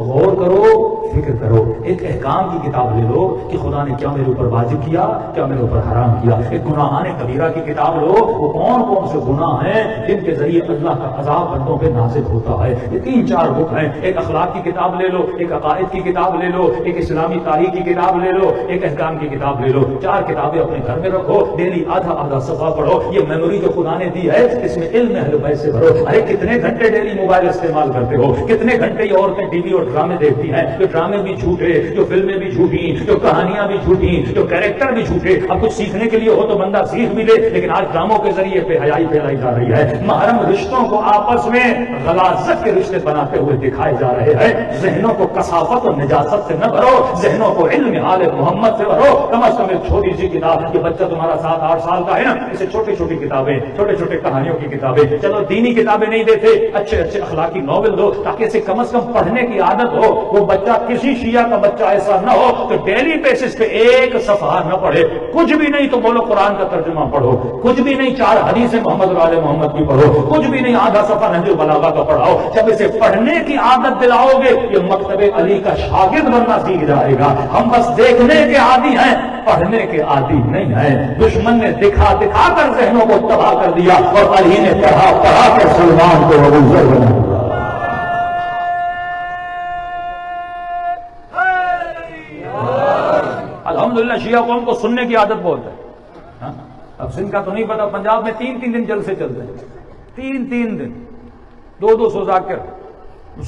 Speaker 1: غور کرو، فکر کرو۔ ایک احکام کی کتاب لے لو کہ خدا نے کیا میرے اوپر واجب کیا، کیا میرے اوپر حرام کیا۔ ایک گناہان کبیرہ کی کتاب لو، وہ کون کون سے گناہ ہیں جن کے ذریعے اللہ کا عذاب بندوں پہ نازل ہوتا ہے۔ یہ 3-4 بک ہیں۔ ایک اخلاق کی کتاب لے لو، ایک عقائد کی کتاب لے لو، ایک اسلامی تاریخ کی کتاب لے لو، ایک احکام کی کتاب لے لو۔ 4 کتابیں اپنے گھر میں رکھو، ڈیلی آدھا صفحہ پڑھو۔ یہ میموری جو خدا نے دی ہے اس میں علم اہل بیت سے بھرو۔ ارے کتنے گھنٹے ڈیلی موبائل استعمال کرتے ہو، کتنے گھنٹے یہ عورتیں ٹی وی اور ڈرامے دیکھتی ہیں، جو ڈرامے بھی جھوٹے، جو فلمیں بھی جھوٹی، جو کہانیاں بھی جھوٹی، جو کیریکٹر بھی جھوٹے۔ اب کچھ سیکھنے کے لیے ہو تو بندہ سیکھ بھی لے، لیکن آج ڈراموں کے ذریعے بے حیائی پھیلائی جا رہی ہے۔ محرم رشتوں کو آپس میں غلاظت کے رشتے بناتے ہوئے دکھائے جا رہے ہیں۔ ذہنوں کو کثافت اور نجاست سے نہ بھرو، ذہنوں کو علم آل محمد سے بھرو۔ کم از کم ایک چھوٹی سی کتاب، یہ بچہ تمہارا 7-8 سال کا ہے نا، اسے چھوٹی چھوٹی کتابیں، چھوٹے چھوٹے کہانیوں کی کتابیں، چلو دینی کتابیں نہیں دیتے، اچھے اچھے اخلاقی ناول دو تاکہ اسے کم از کم پڑھنے کی عادت ہو۔ وہ بچہ کسی شیعہ کا بچہ ایسا نہ ہو کہ ڈیلی بیسس پہ ایک صفحہ نہ پڑھے، کچھ بھی نہیں تو بولو قرآن کا ترجمہ پڑھو، کچھ بھی نہیں 4 حدیث محمد اور آل محمد کی پڑھو، کچھ بھی نہیں آدھا صفحہ نہج البلاغہ کا پڑھاؤ۔ جب اسے پڑھنے کی عادت دلاؤ گے یہ مکتب علی کا شاگرد بننا سیکھ جائے گا۔ ہم بس دیکھنے کے عادی ہیں، پڑھنے کے عادی نہیں ہیں۔ دشمن نے دکھا دکھا کر ذہنوں کو تباہ کر دیا اور علی نے پڑھا پڑھا کر سلمان کو ابو ذر بنا دیا۔ الحمدللہ شیعہ قوم کو سننے کی عادت بہت ہے۔ اب سندھ کا تو نہیں پتا، پنجاب میں 3-3 دن جلسے چلتے ہیں، 3-3 دن، 200 ذاکر،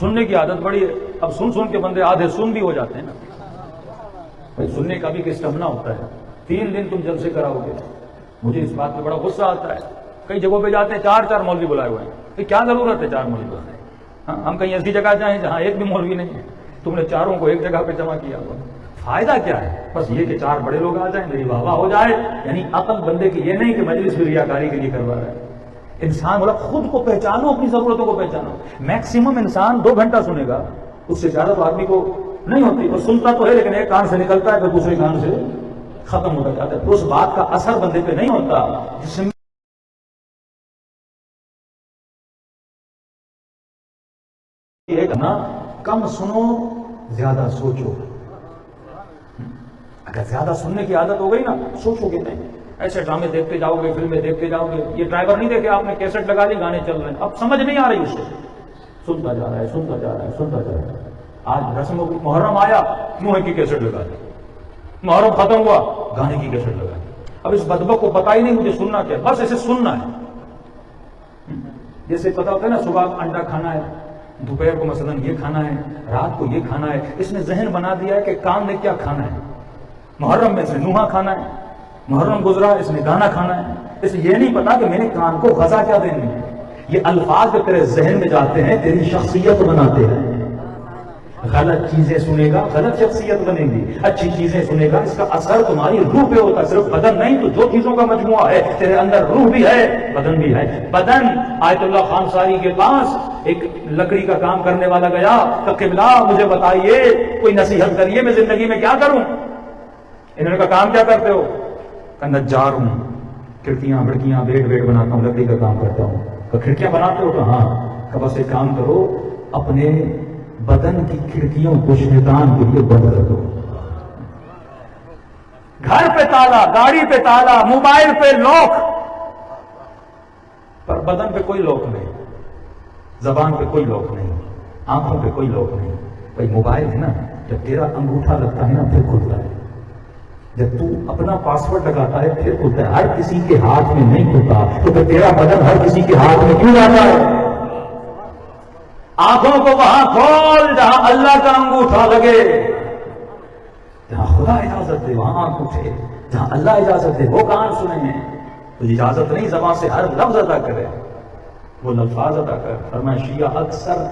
Speaker 1: سننے کی عادت بڑی ہے۔ اب سن کے بندے آدھے سن بھی ہو جاتے ہیں نا، بھائی سننے کا بھی کہ اسٹمنا ہوتا ہے۔ 3 دن تم جلسے کراؤ گے، مجھے اس بات پہ بڑا غصہ آتا ہے۔ کئی جگہوں پہ جاتے ہیں 4 مولوی بلائے ہوئے ہیں، کہ کیا ضرورت ہے 4 مولوی بلائے؟ ہاں ہم کہیں ایسی جگہ جائیں جہاں ایک بھی مولوی نہیں ہے، تم نے 4 کو ایک جگہ پہ جمع کیا ہوا، فائدہ کیا ہے؟ بس یہ کہ 4 بڑے لوگ آ جائیں، میری واہ واہ ہو جائے۔ یعنی عقل بندے کی یہ نہیں کہ مجلس بھی ریاکاری کے لیے کروا رہا ہے۔ انسان بولا خود کو پہچانو، اپنی ضرورتوں کو پہچانو۔ میکسیمم انسان 2 گھنٹہ سنے گا، اس سے زیادہ تو آدمی کو نہیں ہوتی، اور سنتا تو ہے لیکن ایک کان سے نکلتا ہے پھر دوسرے کان سے ختم ہوتا جاتا ہے، تو اس بات کا اثر بندے پہ نہیں ہوتا جس میں کم سنو زیادہ سوچو۔ اگر زیادہ سننے کی عادت ہو گئی نا، سوچو گے نہیں، ایسے ڈرامے دیکھتے جاؤ گے، فلمیں دیکھتے جاؤ گے۔ یہ ڈرائیور نہیں دیکھے آپ نے، کیسٹ لگا دی، گانے چل رہے ہیں، اب سمجھ نہیں آ رہی اسے، سنتا جا رہا ہے، سنتا جا رہا ہے، سنتا جا رہا ہے۔ آج رسم محرم آیا، نوحے کی کیسٹ لگا دی، محرم ختم ہوا، گانے کی کیسٹ لگا دی۔ اب اس بدبخت کو پتا ہی نہیں مجھے سننا کیا، بس اسے سننا ہے۔ جیسے پتا ہوتا ہے نا صبح انڈا کھانا ہے، دوپہر کو مثلا یہ کھانا ہے، رات کو یہ کھانا ہے، اس نے ذہن بنا دیا ہے کہ کان نے کیا کھانا ہے۔ محرم میں اس نے نوحہ کھانا ہے، محرم گزرا اس نے گانا کھانا ہے، اسے یہ نہیں پتا کہ میں نے کان کو غذا کیا دینی ہے۔ یہ الفاظ جو تیرے ذہن میں جاتے ہیں تیری شخصیت بناتے ہیں۔ غلط چیزیں سنے گا غلط شخصیت بنے گی، اچھی چیزیں سنے گا اس کا اثر تمہاری روح پہ ہوتا ہے، صرف بدن نہیں تو جو چیزوں کا مجموعہ ہے، تیرے اندر روح بھی ہے بدن بھی ہے۔ بدن آیت اللہ خان ساری کے پاس ایک لکڑی کا کام کرنے والا گیا کہ قبلہ مجھے بتائیے کوئی نصیحت کریے میں زندگی میں کیا کروں؟ انہوں نے کہا کام کیا کرتے ہو؟ کہ نجار ہوں، کھڑکیاں بڑکیاں بیڈ بناتا ہوں، لکڑی کا کام کرتا ہوں۔ کہ کھڑکیاں بناتے ہو؟ کہ ہاں۔ کہ بس ایک کام کرو، اپنے بدن کی کھڑکیوں کو شیطان کے لیے بند کر دو۔ گھر پہ تالا، گاڑی پہ تالا، موبائل پہ لوک، پر بدن پہ کوئی لوک نہیں، زبان پہ کوئی لوک نہیں، آنکھوں پہ کوئی لوک نہیں۔ بھائی موبائل ہے نا، جب تیرا انگوٹھا لگتا ہے نا پھر کھلتا ہے، جب تو اپنا پاسورڈ لگاتا ہے پھر کھلتا ہے، ہر کسی کے ہاتھ میں نہیں کھلتا، تو پھر تیرا بدن ہر کسی کے ہاتھ میں کیوں جاتا ہے؟ آنکھوں کو وہاں کھول جہاں اللہ کا انگوٹھا لگے، جہاں خدا اجازت دے وہاں آنکھ اٹھے، جہاں اللہ اجازت دے وہ کان سنے ہیں۔ تو اجازت نہیں زبان سے ہر لفظ ادا کرے، وہ الفاظ ادا کر۔ فرمایا شیعہ اکثر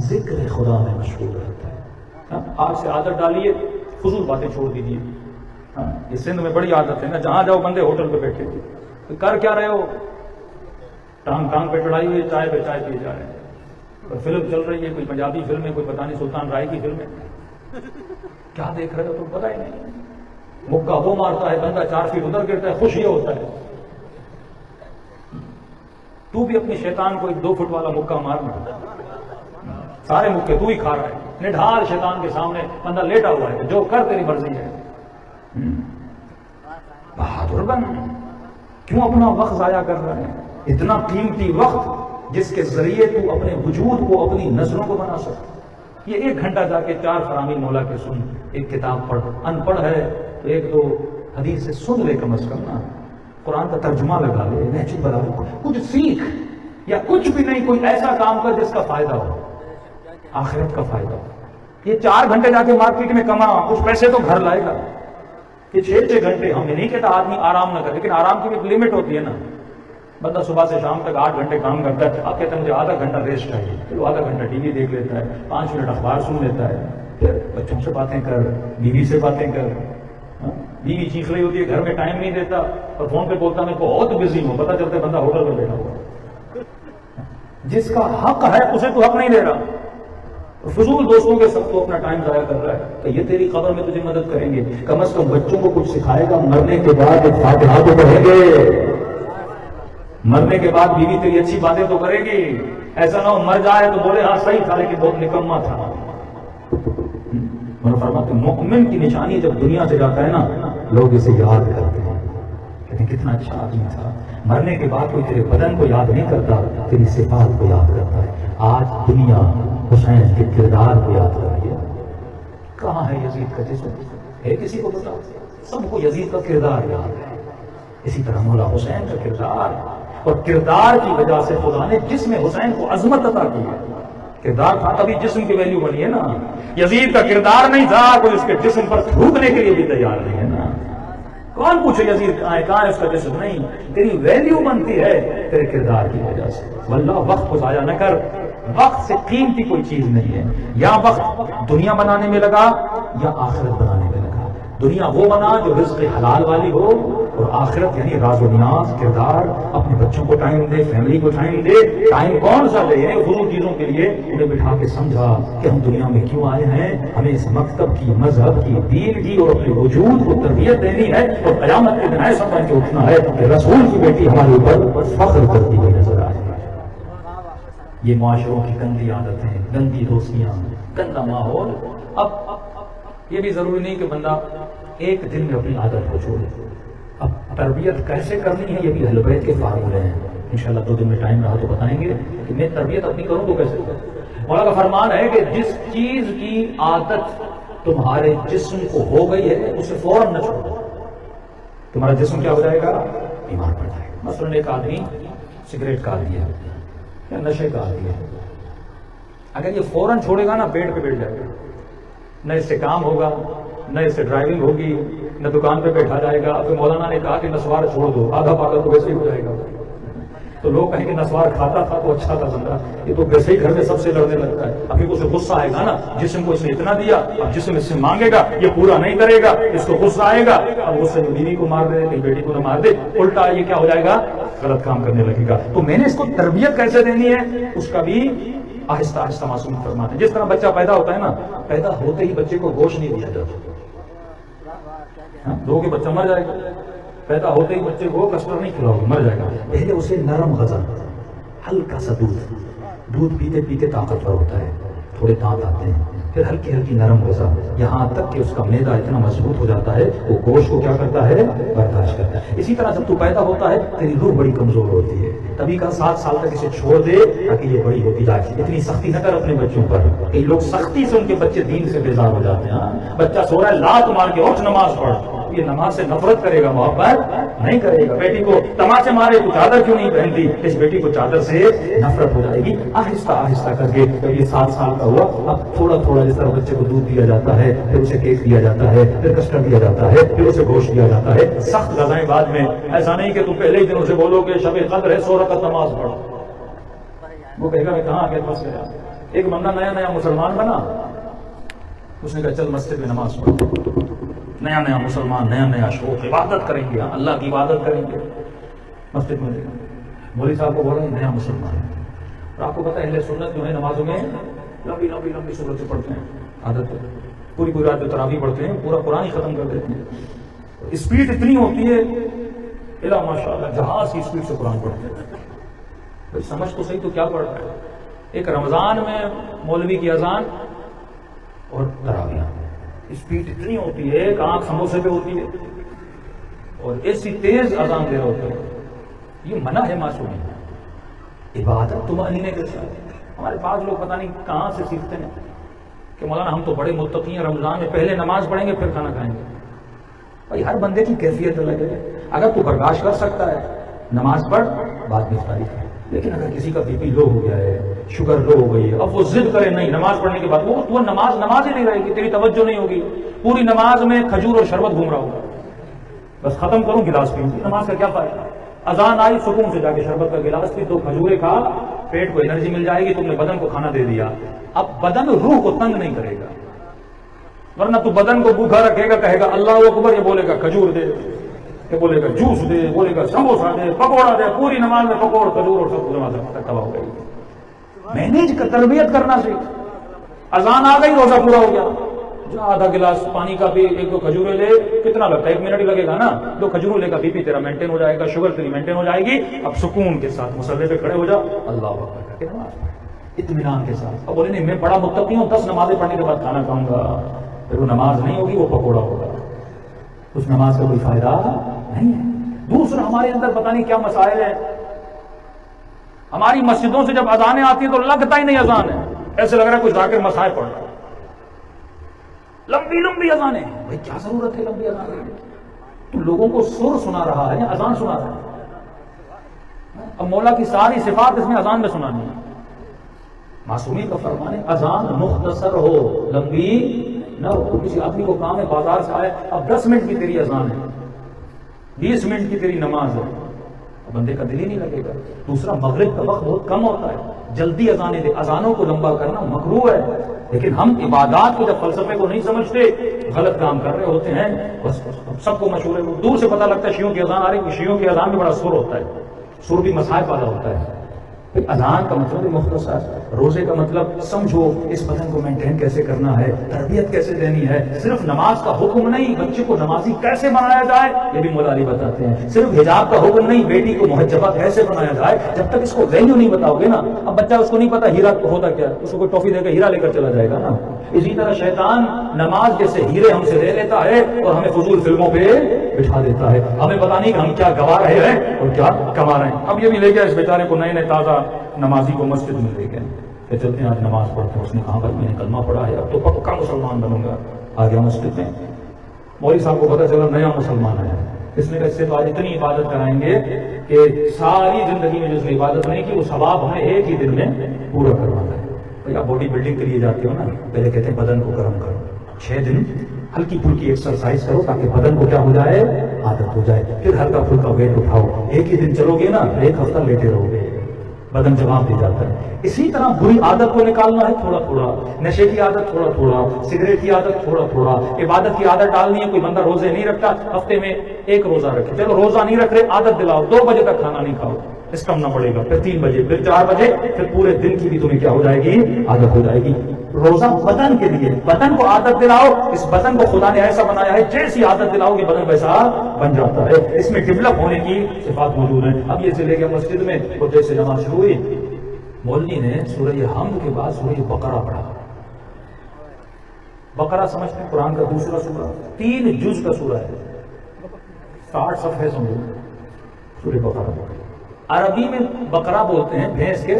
Speaker 1: ذکر خدا میں مشغول رہتا ہے۔ آج سے عادت ڈالیے، فضول باتیں چھوڑ دیجیے۔ یہ سندھ میں بڑی عادت ہے نا، جہاں جاؤ بندے ہوٹل پہ بیٹھے تو کر کیا رہے ہو؟ ٹانگ پہ چڑھائی ہوئی، چائے پہ چائے پیے جا رہے ہیں۔ اور فلم چل رہی ہے، کوئی پنجابی فلم ہے، کوئی پتہ نہیں سلطان رائے کی فلم ہے، کیا دیکھ رہے ہو تم پتہ ہی نہیں۔ مکہ وہ مارتا ہے، بندہ 4 فٹ ادھر گرتا ہے، خوش یہ ہوتا ہے۔ تو بھی اپنے شیطان کو 1 2 فٹ والا مکہ مارنا، سارے مکے تو ہی کھا رہا ہے، نڈھال شیطان کے سامنے بندہ لیٹا ہوا ہے، جو کر تیری مرضی ہے۔ بہادر بن، کیوں اپنا وقت ضائع کر رہا ہے؟ اتنا قیمتی وقت جس کے ذریعے تو اپنے وجود کو اپنی نظروں کو بنا سکتا۔ یہ 1 گھنٹہ جا کے 4 فرامین مولا کے سن، ایک کتاب پڑھ، ان پڑھ ہے تو 1 2 حدیث سے سن لے کم از کم نا، قرآن کا ترجمہ لگا لے، نیچر بنا لے، کچھ سیکھ، یا کچھ بھی نہیں کوئی ایسا کام کر جس کا فائدہ ہو، آخرت کا فائدہ ہو۔ یہ 4 گھنٹے جا کے مارکیٹ میں کما، کچھ پیسے تو گھر لائے گا۔ یہ 6 گھنٹے، ہم نہیں کہتا آدمی آرام نہ کرے، لیکن آرام کی بھی ایک لمٹ ہوتی ہے نا۔ بندہ صبح سے شام تک 8 گھنٹے کام کرتا ہے، آپ کہتے ہیں مجھے آدھا گھنٹہ ریسٹ چاہیے، چلو آدھا گھنٹہ ٹی وی دیکھ لیتا ہے، 5 منٹ اخبار سن لیتا ہے، پھر بچوں سے باتیں کر، بیوی سے باتیں کر۔ بیوی چیخ رہی ہوتی ہے، گھر میں ٹائم نہیں دیتا، اور فون پہ بولتا میں بہت بزی ہوں، پتہ چلتا ہے بندہ ہوٹل میں بیٹھا ہوا۔ جس کا حق ہے اسے تو حق نہیں دے رہا، فضول دوستوں کے ساتھ تو اپنا ٹائم ضائع کر رہا ہے کہ یہ تیری قبر میں تجھے مدد کریں گے، کم از کم بچوں کو کچھ سکھائے گا، مرنے کے بعد ایک فاتحہ تو پڑھیں گے، مرنے کے بعد بیوی تیری اچھی باتیں تو کرے گی، ایسا نہ ہو مر جائے تو بولے ہاں صحیح تھا لیکن بہت نکما تھا۔ میں فرماتا ہوں مومن کی نشانی جب دنیا سے جاتا ہے نا، لوگ اسے یاد کرتے ہیں، کہتے ہیں کتنا اچھا آدمی تھا۔ مرنے کے بعد کوئی تیرے بدن کو یاد نہیں کرتا، تیری صفات کو یاد کرتا ہے۔ آج دنیا حسین کے کردار کو یاد کر رہی ہے۔ کہاں ہے یزید کا جسم؟ ہے کسی کو پتا؟ سب کو یزید کا کردار یاد ہے۔ اسی طرح مولا حسین کا کردار، اور کردار کی وجہ سے خدا نے جسم حسین کو عظمت عطا کی ہے۔ کردار تھا تبھی جسم کی ویلیو بنی ہے نا۔ یزید کا کردار نہیں تھا، کوئی اس کے جسم پر تھوکنے کے لیے بھی تیار نہیں ہے نا۔ کون پوچھے یزید کہاں ہے اس کا جسم؟ نہیں، تیری ویلیو بنتی ہے تیرے کردار کی وجہ سے۔ واللہ وقت کو ضائع نہ کر، وقت سے قیمتی کوئی چیز نہیں ہے۔ یا وقت دنیا بنانے میں لگا یا آخرت بنانے میں لگا۔ دنیا وہ بنا جو رزق حلال والی ہو، اور آخرت یعنی راز و نیاز، کردار، اپنے بچوں کو ٹائم دے، فیملی کو ٹائم دے۔ ٹائم کون سا دے؟ فضول چیزوں کے لیے انہیں بٹھا کے سمجھا کہ ہم دنیا میں کیوں آئے ہیں، ہمیں اس مکتب کی، مذہب کی، دین کی اور اپنے وجود کو تربیت دینی ہے، اور قیامت کے دن ایسا بن کے اٹھنا ہے کہ رسول کی بیٹی ہمارے اوپر فخر کرتی ہوئی نظر آئے۔ یہ معاشروں کی گندی عادتیں، گندی دوستیاں، گندا ماحول۔ اب یہ بھی ضروری نہیں کہ بندہ ایک دن میں اپنی عادت کو چھوڑے۔ اب تربیت کیسے کرنی ہے یہ بھی اہل بیت کے فارمولے ہیں، انشاءاللہ 2 دن میں ٹائم رہا تو بتائیں گے کہ میں تربیت اپنی کروں تو کیسے کروں۔ مولا کا فرمان ہے کہ جس چیز کی عادت تمہارے جسم کو ہو گئی ہے اسے فوراً نہ چھوڑو، تمہارا جسم کیا ہو جائے گا؟ بیمار پڑ جائے گا۔ مثلاً ایک آدمی سگریٹ کا عادی ہے یا نشے کا عادی ہے، اگر یہ فوراً چھوڑے گا نا پیٹ پہ بیٹھ جائے گا، نہ اس سے کام ہوگا، نہ اس سے ڈرائیونگ ہوگی، نہ دکان پہ بیٹھا جائے گا۔ اب مولانا نے کہا کہ نسوار چھوڑ دو، آدھا پاگل تو ویسے ہی ہو جائے گا۔ تو لوگ کہیں کہ نسوار کھاتا تھا تو اچھا تھا بندہ، یہ تو ویسے ہی گھر میں سب سے لڑنے لگتا ہے. ابھی اسے غصہ آئے گا نا، جسم کو اس نے اتنا دیا، اب جسم اس سے مانگے گا، یہ پورا نہیں کرے گا، اس کو غصہ آئے گا، اب غصے میں بیوی کو مار دے، کہیں بیٹی کو نہ مار دے، الٹا یہ کیا ہو جائے گا، غلط کام کرنے لگے گا. تو میں نے اس کو تربیت کیسے دینی ہے، اس کا بھی آہستہ آہستہ معصوم فرماتے ہیں. جس طرح بچہ پیدا ہوتا ہے نا، پیدا ہوتے ہی بچے کو گوشت نہیں دیا جاتا، دو کے بچہ مر جائے گا. پیدا ہوتے ہی بچے کو کسٹرڈ نہیں کھلاؤ گے، مر جائے گا. پہلے اسے نرم غذا، ہلکا سا دودھ پیتے پیتے طاقتور ہوتا ہے، تھوڑے دانت آتے ہیں، پھر ہلکی ہلکی نرم غذا، یہاں تک کہ اس کا معدہ اتنا مضبوط ہو جاتا ہے وہ گوشت کو کیا کرتا ہے، برداشت کرتا ہے. اسی طرح جب تو پیدا ہوتا ہے تیری روح بڑی کمزور ہوتی ہے، تبھی کا 7 سال تک اسے چھوڑ دے تاکہ یہ بڑی ہوتی جائے. اتنی سختی نہ کر اپنے بچوں پر. کئی لوگ سختی سے ان کے بچے دین سے بیزار ہو جاتے ہیں. بچہ سو رہا ہے، لات مار کے اٹھ نماز پڑھ، یہ نماز سے نفرت کرے گا، محبت نہیں کرے گا. بیٹی کو تماچے مارے تو چادر کیوں نہیں پہنتی، اس بیٹی کو چادر سے نفرت ہو جائے گی. آہستہ آہستہ کر کے جب یہ 7 سال کا ہوا، اب تھوڑا تھوڑا جس طرح بچے کو دودھ دیا جاتا ہے، پھر اسے کیک دیا جاتا ہے، پھر کسٹرڈ دیا جاتا ہے، پھر اسے گوشت دیا جاتا ہے. سخت غذائیں بعد میں. ایسا نہیں کہ تم پہلے ہی دن اسے بولو کہ شب قدر ہے 100 رکعت نماز پڑھو، وہ کہے گا میں کہاں آگے پھنس گیا. ایک بندہ نیا مسلمان بنا، اس نے کہا چل مسجد میں نماز پڑھو. نیا مسلمان، نیا شوق، عبادت کریں گے، اللہ کی عبادت کریں گے. مسجد میں مولوی صاحب کو بولا نیا مسلمان ہے. اور آپ کو پتا ہے اہل سنت جو ہے نمازوں میں لمبی صورتیں پڑھتے ہیں، عادت ہے. پوری رات جو تراویح پڑھتے ہیں پورا قرآن ہی ختم کر دیتے ہیں. اسپیڈ اتنی ہوتی ہے، الا ماشاء اللہ جہاز کی اسپیڈ سے قرآن پڑھتے ہیں. بھائی سمجھ تو صحیح، تو کیا پڑھ رہا ہے. ایک رمضان میں مولوی کی اذان اور تراویح، اسپیڈ اتنی ہوتی ہے کہ آنکھ سموسے پہ ہوتی ہے، اور ایسی تیز اذان دے رہے ہوتے ہیں. یہ منع ہے معصومی. عبادت طمأنینے کے ساتھ. ہمارے پاس لوگ پتہ نہیں کہاں سے سیکھتے ہیں کہ مولانا ہم تو بڑے متقی ہیں، رمضان میں پہلے نماز پڑھیں گے پھر کھانا کھائیں گے. بھائی ہر بندے کی کیفیت الگ ہے. اگر تو برداشت کر سکتا ہے نماز پڑھ، بعد میں افطاری کر. لیکن اگر کسی کا بی پی لو ہو گیا ہے، شوگر لو ہو گئی ہے، اب وہ ضد کرے نہیں نماز پڑھنے کے بعد، وہ نماز ہی نہیں رہے گی، تیری توجہ نہیں ہوگی. پوری نماز میں کھجور اور شربت گھوم رہا ہوگا، بس ختم کروں گلاس پی. نماز کا کیا فائدہ. اذان آئی سکون سے جا کے شربت کا گلاس پی، 2 کھجوریں کھا، پیٹ کو انرجی مل جائے گی، تم نے بدن کو کھانا دے دیا. اب بدن روح کو تنگ نہیں کرے گا، ورنہ تو بدن کو بھوکا رکھے گا، کہے گا اللہ اکبر، یہ بولے گا کھجور دے، یہ بولے گا جوس دے، بولے گا سموسا دے، پکوڑا دے. پوری نماز میں پکوڑ کھجور اور سب نماز تباہ ہو گئی. مینیج کر، تربیت کرنا سیکھ. اذان آ گئی، روزہ پورا ہو گیا، جا آدھا گلاس پانی کا بھی، 1-2 کھجوریں لے. کتنا لگتا ہے، 1 منٹ ہی لگے گا نا. 2 کھجوروں لے گا، بی پی تیرا مینٹین ہو جائے گا، شوگر تیری مینٹین ہو جائے گی. اب سکون کے ساتھ مصلی پہ کھڑے ہو جا، اللہ اکبر کر کے نماز پڑھ، اطمینان کے ساتھ. اب بولے نہیں میں بڑا متقی ہوں، 10 نمازیں پڑھنے کے بعد کھانا کھاؤں گا، پھر وہ نماز نہیں ہوگی، وہ پکوڑا ہوگا. اس نماز کا کوئی فائدہ نہیں ہے. دوسرا ہمارے اندر پتہ نہیں کیا مسائل ہیں. ہماری مسجدوں سے جب اذانیں آتی ہیں تو لگتا ہی نہیں اذان ہے، ایسے لگ رہا ہے کوئی ذاکر مسائل پڑھ رہا ہے. لمبی اذانیں. بھائی کیا ضرورت ہے لمبی اذان کی؟ تو لوگوں کو سر سنا رہا ہے یا اذان سنا رہا ہے؟ اب مولا کی ساری صفات اس میں اذان میں سنانی ہے. معصومی کا فرمان ہے اذان مختصر ہو، لمبی نہ ہو. کسی آدمی کو کام ہے بازار سے آئے، اب 10 منٹ کی تیری اذان ہے، 20 منٹ کی تیری نماز ہے، بندے کا دل ہی نہیں لگے گا. دوسرا مغرب کا وقت بہت کم ہوتا ہے، جلدی اذانیں دے. اذانوں کو لمبا کرنا مکروہ ہے، لیکن ہم عبادات کو جب فلسفے کو نہیں سمجھتے غلط کام کر رہے ہوتے ہیں. بس سب کو مشہور ہے، دور سے پتہ لگتا ہے شیعوں کی اذان آ رہی ہے، شیعوں کی اذان میں بڑا سر ہوتا ہے، سر بھی مسائل پیدا ہوتا ہے. اذان کا مطلب مختصر، روزے کا مطلب سمجھو اس بدن کو مینٹین کیسے کرنا ہے، تربیت کیسے دینی ہے. صرف نماز کا حکم نہیں، بچے کو نمازی کیسے بنایا جائے یہ بھی مولا علی بتاتے ہیں. صرف حجاب کا حکم نہیں، بیٹی کو محجبہ کیسے بنایا جائے. جب تک اس کو ویلیو نہیں بتاؤ گے نا، اب بچہ اس کو نہیں پتا ہیرا ہوتا کیا، اس کو کوئی ٹافی دے کر ہیرا لے کر چلا جائے گا نا. اسی طرح شیطان نماز جیسے ہیرے ہم سے لے لیتا ہے اور ہمیں فضول فلموں پہ بٹھا دیتا ہے. ہمیں پتا نہیں کہ ہم کیا گوا رہے ہیں اور کیا کما رہے ہیں. اب یہ بھی لے گیا اس بیچارے کو، نئے تازہ نمازی کو مسجد میں لے گئے کہ چلتے ہیں آج نماز پڑھتے ہیں. اس نے کہا بھائی میں نے کلمہ پڑھا ہے، اب تو پکا مسلمان بنوں گا. آ گیا مسجد میں، مولوی صاحب کو پتا چلا نیا مسلمان ہے. اس نے کہا اس سے تو آج اتنی عبادت کرائیں گے کہ ساری زندگی میں جس نے عبادت نہیں کی وہ ثواب ہمیں ایک ہی دن میں پورا کروانا ہے. بھائی آپ باڈی بلڈنگ کے لیے جاتے ہو نا، پہلے کہتے ہیں بدن کو گرم کرو، 6 دن ہلکی پھلکی ایکسرسائز کرو تاکہ بدن کو کیا ہو جائے، عادت عادت ہو جائے، پھر ہلکا پھلکا ویٹ اٹھاؤ، ایک ہی دن چلو گے نا ایک ہفتہ لیٹے رہو گے، بدن جواب دے جاتا ہے۔ اسی طرح بری عادت کو نکالنا ہے تھوڑا تھوڑا، نشے کی عادت تھوڑا تھوڑا، سگریٹ کی عادت تھوڑا تھوڑا، عبادت کی عادت ڈالنی ہے۔ کوئی بندہ روزے نہیں رکھتا، ہفتے میں ایک روزہ رکھے، چلو روزہ نہیں رکھ رہے، عادت دلاؤ 2 بجے تک کھانا نہیں کھاؤ، اسٹمنا پڑے گا، پھر 3 بجے، پھر 4 بجے، پھر پورے دن کی بھی تمہیں کیا ہو جائے گی، عادت ہو جائے گی۔ روزہ بدن کے لیے، بدن کو عادت دلاؤ، اس بدن کو خدا نے ایسا بنایا ہے جیسی عادت دلاؤ گے بدن ویسا بن جاتا ہے، اس میں ڈیولپ ہونے کی صفات موجود ہیں۔ اب یہ چلے گیا مسجد میں، اور جیسے نماز شروع ہوئی مولوی نے سورہ حمد کے بعد سورہ بقرہ پڑھا۔ بقرہ سمجھتے ہیں قرآن کا دوسرا سورہ، 3 جز کا سورہ ہے، 60 صفحے سمجھو، سورہ بقرہ۔ عربی میں بقرہ بولتے ہیں بھینس کے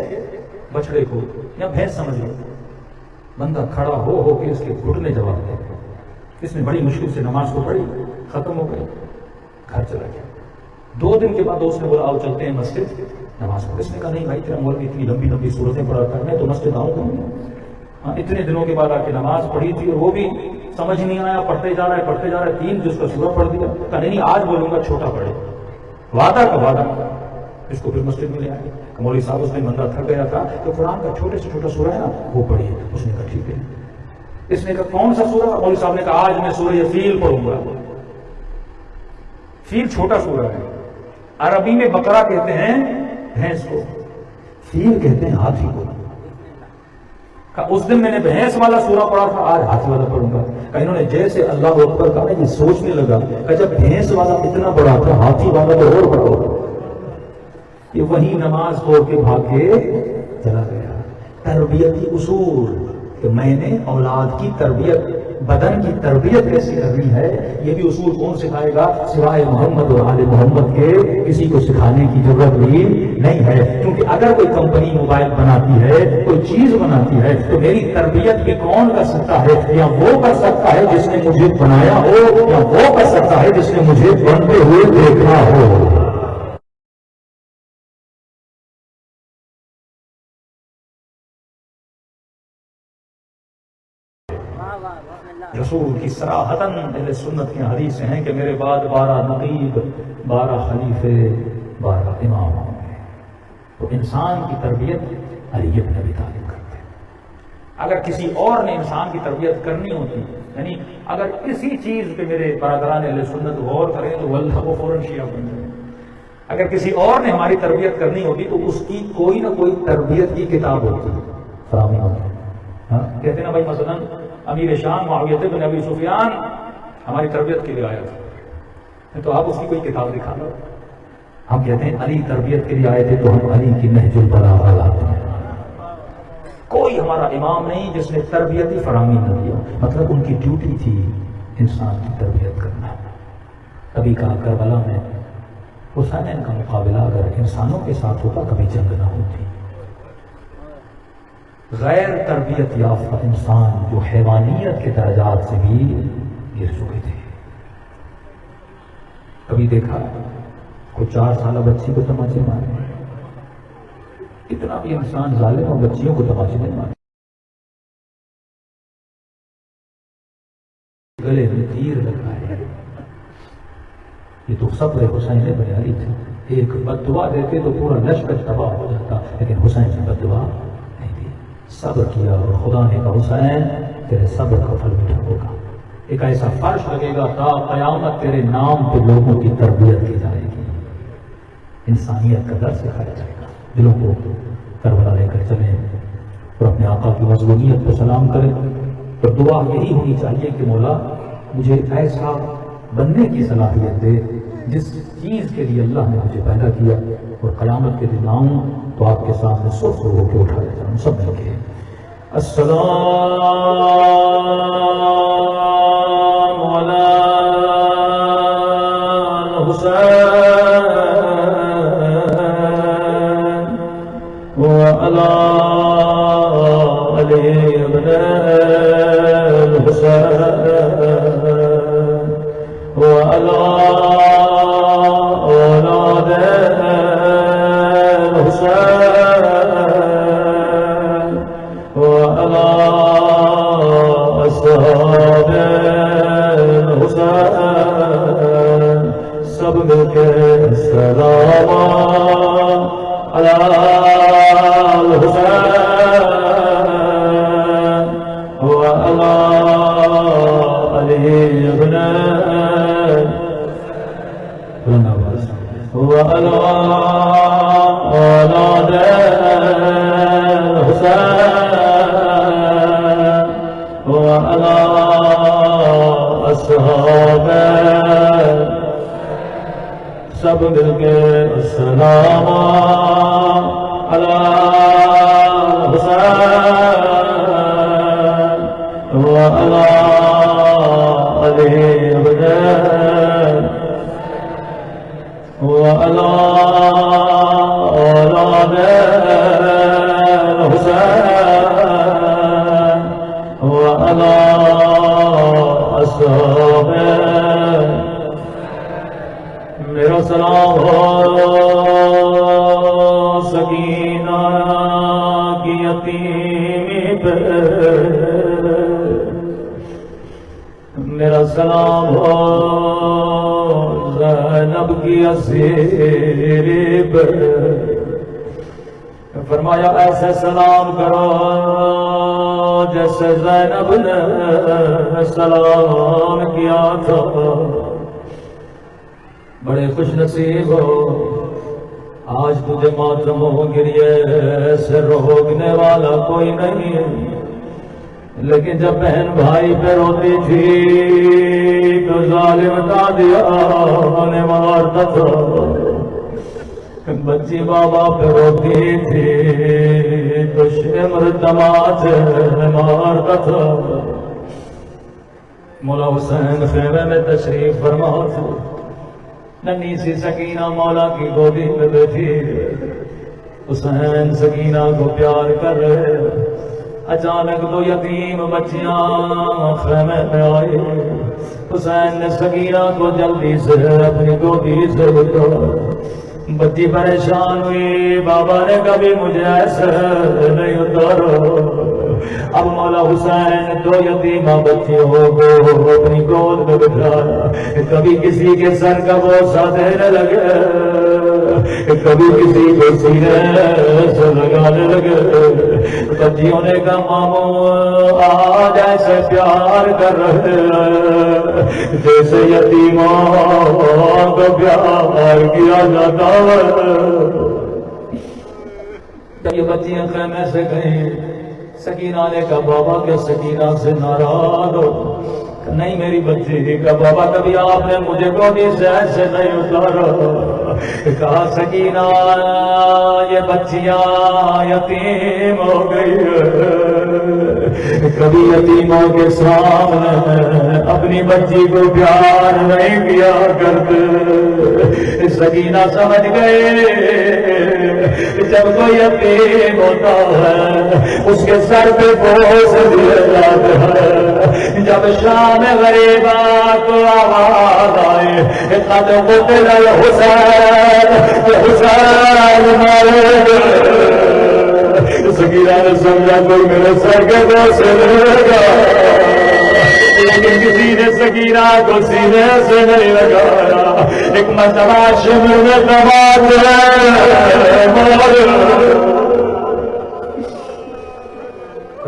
Speaker 1: بچڑے کو، یا بھینس سمجھ لو۔ بندہ کھڑا ہو کے اس کے گھٹنے جواب دے، اس نے بڑی مشکل سے نماز کو پڑھی، ختم ہو گئی، گھر چلا گیا۔ 2 دن کے بعد دوست نے بولا آؤ چلتے ہیں مسجد نماز پڑھ۔ اس نے کہا نہیں بھائی تیرا مولوی اتنی لمبی لمبی صورتیں پڑھاتا ہے، میں تو مسجد آؤں گا۔ ہاں اتنے دنوں کے بعد آ کے نماز پڑھی تھی اور وہ بھی سمجھ نہیں آیا، پڑھتے جا رہا ہے 3 جز کا سورہ پڑھ دیا۔ کہا نہیں آج بولوں گا چھوٹا پڑھے، وعدہ کا وعدہ۔ اس کو پھر مسجد میں لے آئے، مولوی صاحب اس میں بندہ تھک گیا تھا تو قرآن کا چھوٹے سے چھوٹا سورہ ہے نا وہ پڑھیے۔ اس نے کہا ٹھیک ہے۔ اس نے کہا کون سا سورہ؟ مولوی صاحب نے کہا آج میں سورہ فیل پڑھوں گا۔ فیل چھوٹا سورہ ہے، عربی میں بقرہ کہتے ہیں بھینس کو، فیل کہتے ہیں ہاتھی کو۔ اس دن میں نے بھینس والا سورہ پڑھا تھا، آج ہاتھی والا پڑھوں گا۔ انہوں نے جیسے اللہ اکبر کہا یہ سوچنے لگا کہ جب بھینس والا اتنا بڑا تھا ہاتھی والا تو اور بڑا ہوگا۔ یہ وہی نماز چھوڑ کے بھاگ کے چلا گیا۔ تربیتی اصول کہ میں نے اولاد کی تربیت، بدن کی تربیت کیسے کرنی ہے، یہ بھی اصول کون سکھائے گا سوائے محمد اور آل محمد کے؟ کسی کو سکھانے کی ضرورت بھی نہیں ہے، کیونکہ اگر کوئی کمپنی موبائل بناتی ہے، کوئی چیز بناتی ہے تو میری تربیت بھی کون کر سکتا ہے؟ یا وہ کر سکتا ہے جس نے مجھے بنایا ہو، یا وہ کر سکتا ہے جس نے مجھے بنتے ہوئے دیکھا ہو۔ رسول کی صراحتاً اہل سنت کی حدیث ہیں کہ میرے بعد 12 نقیب، 12 خلیفے، 12 امام ہوں گے۔ تو انسان کی تربیت علی بن ابی طالب کرتے ہیں۔ اگر کسی اور نے انسان کی تربیت کرنی ہوتی، یعنی اگر کسی چیز پہ میرے برادران اہل سنت غور کریں تو واللہ وہ فوراً شیعہ بن جائیں۔ اگر کسی اور نے ہماری تربیت کرنی ہوتی تو اس کی کوئی نہ کوئی تربیت کی کتاب ہوتی فراہمی ہوتی۔ کہتے ہیں نا بھائی مثلاً امیر شام معاویہ بن ابی سفیان ہماری تربیت کے لیے آیا تھا، تو آپ اس کی کوئی کتاب دکھا دو۔ ہم کہتے ہیں علی تربیت کے لیے آئے تھے تو ہم علی کی نہج البلاغہ لاتے ہیں۔ کوئی ہمارا امام نہیں جس نے تربیتی فراہمی نہ دیا، مطلب ان کی ڈیوٹی تھی انسان کی تربیت کرنا۔ کبھی کہا کربلا میں حسین کا مقابلہ اگر انسانوں کے ساتھ ہوتا کبھی جنگ نہ ہوتی۔ غیر تربیت یافتہ انسان جو حیوانیت کے درجات سے بھی گر چکے تھے۔ کبھی دیکھا کوئی 4 سالہ بچی کو تماچے مارے؟ اتنا بھی انسان ظالم اور بچیوں کو تماچے نہیں مارے۔ گلے میں تیر لگائے، یہ تو صبر حسین بن علی تھے۔ ایک بد دعا دیتے تو پورا لشکر تباہ ہو جاتا، لیکن حسین نے بد دعا نہیں دی، صبر کیا اور خدا نے کہا حسین تیرے صبر کا پھل میٹھا ہوگا، ایک ایسا فرش لگے گا تا قیامت تیرے نام پہ لوگوں کی تربیت کی جائے گی، انسانیت کا درس سکھایا جائے گا۔ دلوں کو کربلا لے کر چلیں اور اپنے آقا کی مظلومیت کو سلام کریں، اور دعا یہی ہونی چاہیے کہ مولا مجھے ایسا بننے کی صلاحیت دے جس چیز کے لیے اللہ نے مجھے پیدا کیا، اور قیامت کے دن آؤں تو آپ کے سامنے سرخ ہو کے اٹھایا جاؤں۔ سب مل کے السلام علی الحسین وعلی علی ابن الحسین وعلی اولاد الحسین وعلی اصحاب الحسین سب مل کے السلام علی الحسین وعلی علی ابن وعلی اولاد الحسین وعلی اصحاب سب مل کے السلام علی الحسین وعلی علی ابن وعلی اولاد الحسین وعلی اصحاب میرا سلام ہو سکینہ کی یتیمی پہ میرا سلام ہو زینب کی اسیری پہ فرمایا ایسے سلام کرو جیسے زینب نے سلام کیا تھا بڑے خوش نصیب ہو آج تجھے ماتموں گریے سے روکنے والا کوئی نہیں ہے لیکن جب بہن بھائی پہ روتی تھی تو ظالم کا دیا انہیں مارتا تھا بچی بابا پہ روتی تھی تو شمر دماغ مارتا تھا مولا حسین خیمے میں تشریف فرما تھا ننھی سی سکینہ مولا کی گودی میں بیٹھی حسین سکینہ کو پیار کر رہے اچانک دو یتیم بچیاں خیمے میں آئی حسین نے سکینہ کو جلدی سے اپنی گودی سے اٹھایا بچی پریشان ہوئی بابا نے کبھی مجھے ایسے نہیں اتارا اب مولا حسین دو یتیمہ بچیوں کو اپنی گود میں بٹھایا کبھی کسی کے سر کا بوسہ دینے لگے کبھی کسی کو سینے سے لگانے لگے بچیوں نے کہا ماموں آج ایسے پیار کر رہے جیسے یتیموں کو پیار کیا جاتا جب یہ بچیاں خیمے سے گئیں سکینہ نے کہا بابا کہ سکینہ سے ناراض ہو نہیں میری بچی کہا بابا کبھی آپ نے مجھے گودی سے ایسے نہیں اتارا کہا سکینہ یہ بچیاں یتیم ہو گئی کبھی یتیموں کے سامنے اپنی بچی کو پیار نہیں کیا کرتے سکینہ سمجھ گئے جب کوئی یتیم ہوتا ہے اس کے سر پہ بوجھ دیا جاتا ہے جب شام غریبا کو آواز آئے قد قتل الحسین حسین مارے سکینہ نے سمجھا کوئی میرے سر کے بوجھ سے لے گا لیکن کسی نے سکینہ کو سینے سے نہیں لگایا ایک مرتبہ شمر میں دماغ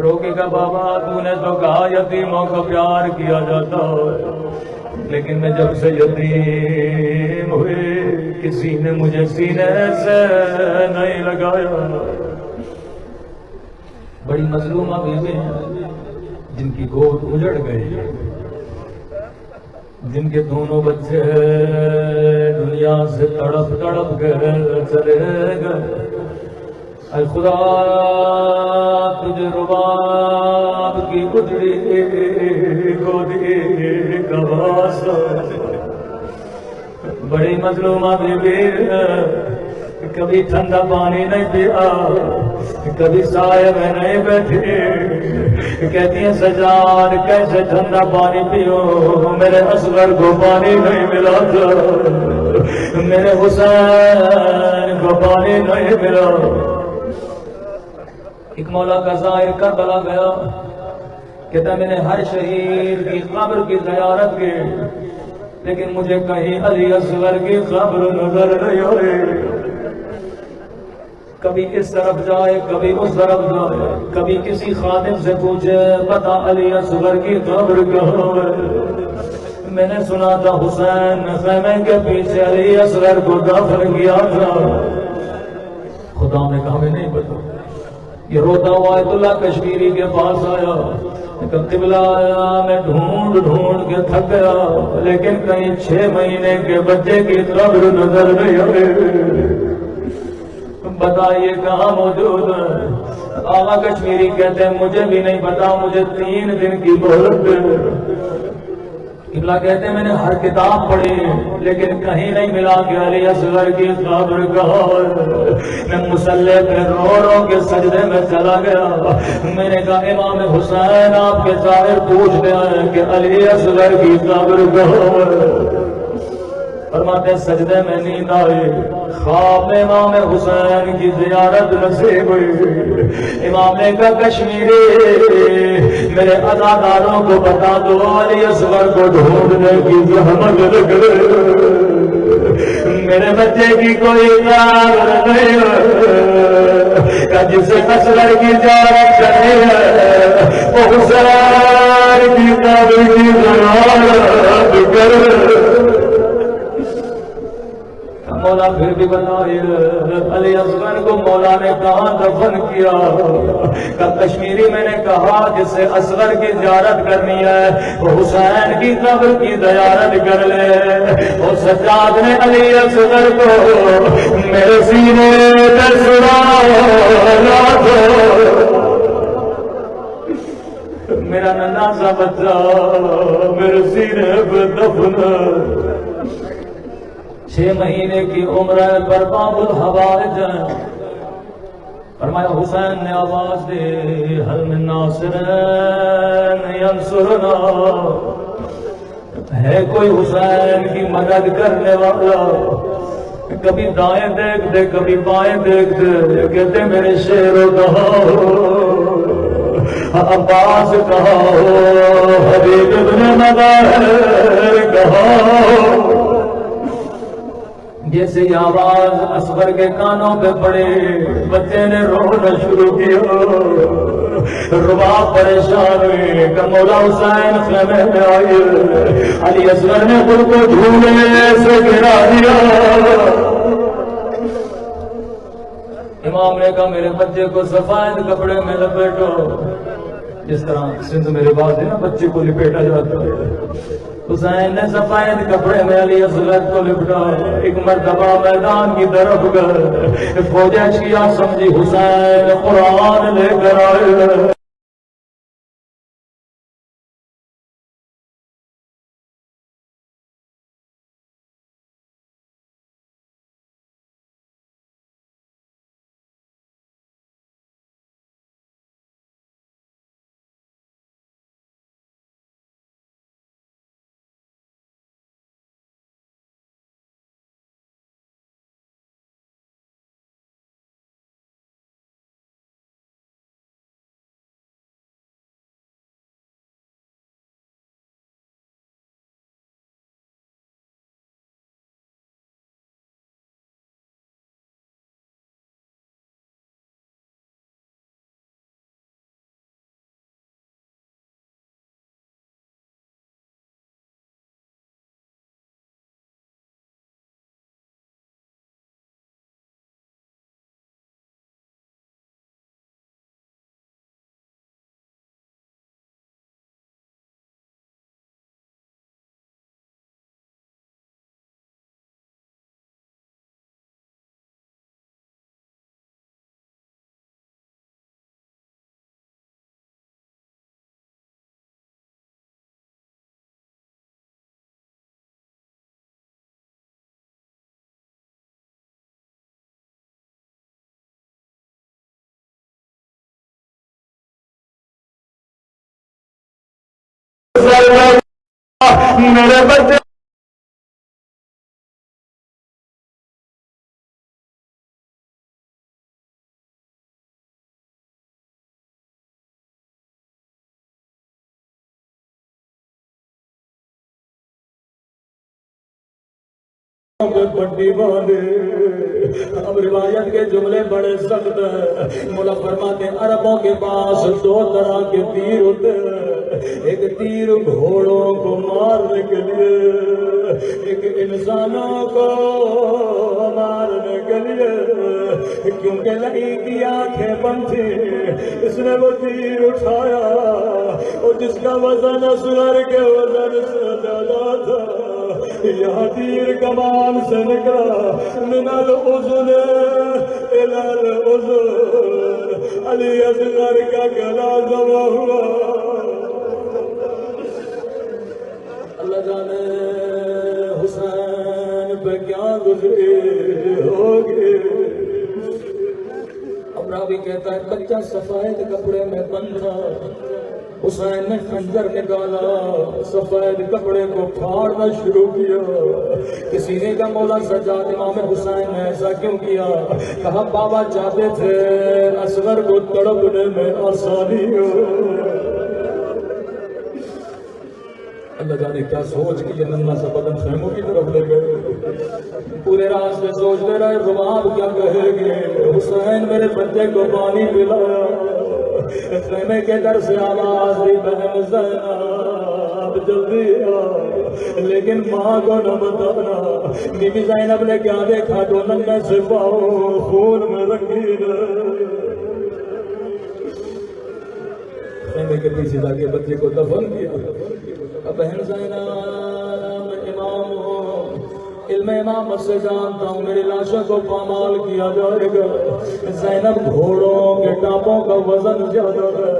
Speaker 1: روکے گا بابا تو نے تو کہا یتیموں کو پیار کیا جاتا ہے لیکن میں جب سے یتیم ہوئے کسی نے مجھے سینے سے نہیں لگایا بڑی مظلومہ بیوی ہیں جن کی گود اجڑ گئی جن کے دونوں بچے دنیا سے تڑپ تڑپ کر چلے گئے اے خدا تجھے رباب کی اجڑی گودی کا واسطہ بڑی مظلومہ بیوی کبھی ٹھنڈا پانی نہیں پیا کبھی سائے میں نہیں بیٹھی کہتی ہیں سجاد کیسے ٹھنڈا پانی پیو میرے اصغر کو پانی نہیں ملا تھا میرے حسین کو پانی نہیں ملا ایک مولا کا ظاہر کربلا گیا کہتا میں نے ہر شہید کی قبر کی زیارت کی لیکن مجھے کہیں علی اصغر کی قبر نظر نہیں ہو رہی. کبھی اس طرف جائے کبھی اس طرف جائے, کبھی کسی خادم سے پوچھے بتا علی اصغر کی قبر کہاں ہے. میں نے سنا تھا حسین نے خیمے کے پیچھے علی اصغر کو دفن کیا تھا. خدا نے کہا میں نہیں پتا. یہ روتا ہوا آیت اللہ کشمیری کے پاس آیا, قبلہ آیا, میں ڈھونڈ ڈھونڈ کے تھک گیا, لیکن کہیں 6 مہینے کے بچے کی قبر نظر نہیں آئی. بتائیے کہاں موجود ہے؟ آقا کشمیری کہتے ہیں مجھے بھی نہیں پتا, مجھے 3 دن کی مہلت دے. قبلہ کہتے ہیں میں نے ہر کتاب پڑھی لیکن کہیں نہیں ملا کہ علی اصغر کی قبر کہاں ہے. میں مصلی پہ رو رو کے سجدے میں چلا گیا. میں نے کہا امام حسین آپ کے ظاہر پوچھتے ہیں کہ علی اصغر کی قبر کہاں ہے. فرماتے سجدے میں نیند آئی, خواب میں امام حسین کی زیارت نصیب ہوئی. امام نے کہا کشمیری میرے اداکاروں کو بتا دو علی اصغر کو ڈھونڈنے کی زحمت لگے. میرے بچے کی کوئی قبر نہیں ہے, جسے اصغر کی زیارت کرے وہ حسین کی قبر کی زیارت کرے. مولا پھر بھی بتائے علی اصغر کو مولا نے کہاں دفن کیا. کشمیری میں نے کہا جس سے اصغر کی زیارت کرنی ہے وہ حسین کی قبر کی زیارت کر لے. اور سجاد نے علی اصغر کو میرے سینے پہ سنا دو, میرا ننھا سا بچہ میرے سینے پہ دفن. 6 مہینے کی عمر پر باب الحوائج. فرمایا حسین نے آواز دی حل من ناصر ینصرنا, ہے کوئی حسین کی مدد کرنے والا. کبھی دائیں دیکھ دے کبھی بائیں دیکھ دے, کہتے میرے شیرو کہاں ہو, عباس کہاں ہو, حبیب ابن مظاہر کہاں ہو. جیسے یہ آواز اصغر کے کانوں پہ پڑے بچے نے رونا شروع کیا. رباب پریشان ہوئے کہ مولا حسین خیمے میں آئے. علی اصغر نے خود کو دھونے سے گرا دیا. امام نے کہا میرے بچے کو سفید کپڑے میں لپیٹو, جس طرح سندھ میں رواج ہے نا بچے کو لپیٹا جاتا ہے. حسین نے سفید کپڑے میں علی اصغر کو لپٹا. ایک مرتبہ میدان کی طرف گئے, فوجیں شیعہ سمجھی حسین قرآن لے کر آئے. میرے بچے بڑی باندھے. اب روایت کے جملے بڑے سخت ہیں. مولا فرماتے ہیں عربوں کے پاس دو طرح کے تیر ہوتے ہیں. ایک تیر گھوڑوں کو مارنے کے لیے، ایک انسانوں کو مارنے کے لیے. کیونکہ لئی کی آنکھیں بند تھی اس نے وہ تیر اٹھایا اور جس کا وزن اصغر کے وزن سے زیادہ تھا. یہاں تیر کمان سے نکلا. من الاذن الى الاذن، علی اصغر کا گلا ذبح ہوا. اللہ جانے حسین پہ کیا گزرے ہوگے. اب راوی کہتا ہے بچہ سفید کپڑے میں بند تھا. حسین نے خنجر نکالا، سفید کپڑے کو پھاڑنا شروع کیا. کسی نے کہا مولا سجاد امام حسین نے ایسا کیوں کیا؟ کہا بابا چاہتے تھے اصغر کو تڑپنے میں آسانی ہو. اللہ جانے کیا سوچ کی یہ ننھا سا بدن خیموں کی طرف لے گئے. پورے راستے سوچتے رہے رباب کیا کہے گے. حسین میرے بچے کو پانی پلایا. خیمے کے در سے آواز دی بہن زینب جلدی آ، لیکن ماں کو نہ بتانا. بی بی زینب نے کیا دیکھا تو ننھے سے پاؤں خون میں رنگین. خیمے کے پیچھے جا کے بچے کو دفن کیا. اب بہن زینب امام ہو، علم امامت سے جانتا ہوں میری لاشوں کو پامال کیا جائے گا. زینب گھوڑوں کے ٹاپوں کا وزن زیادہ ہے،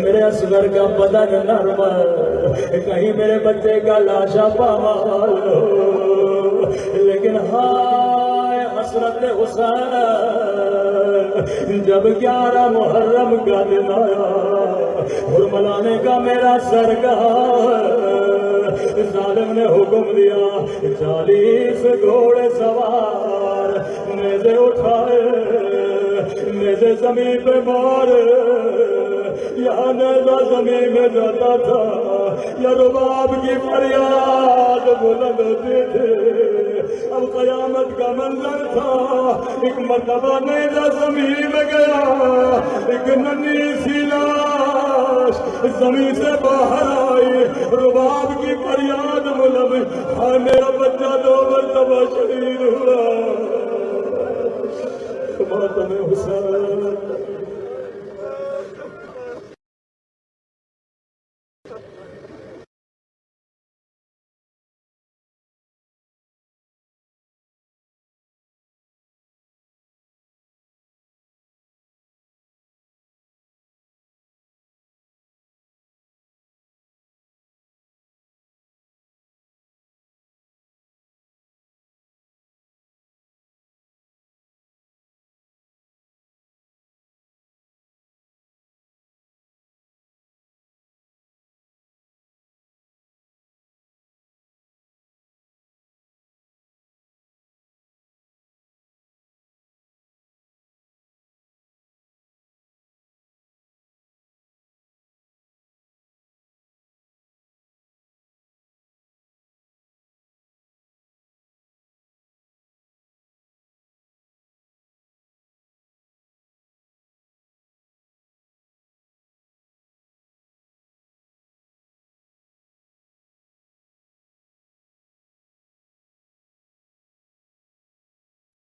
Speaker 1: میرے اصغر کا بدن نرم ہے، کہیں میرے بچے کا لاشا پامال ہو. لیکن ہائے حسرت حسین، جب 11 محرم کا دن آیا حرملانے کا میرا سرکار، ظالم نے حکم دیا 40 گھوڑے سوار نیزے اٹھائے، نیزے زمین پہ مارے. یہاں نیزہ زمین میں جاتا تھا یا رباب کی فریاد بلند ہوتی تھی. اب قیامت کا منظر تھا. ایک مرتبہ نیزہ زمین میں گیا، ایک ننھی سی لاش زمین سے باہر آئی. رباب کی فریاد بلند، ہاں میرا بچہ 2 مرتبہ شہید ہوا. ماتم حسین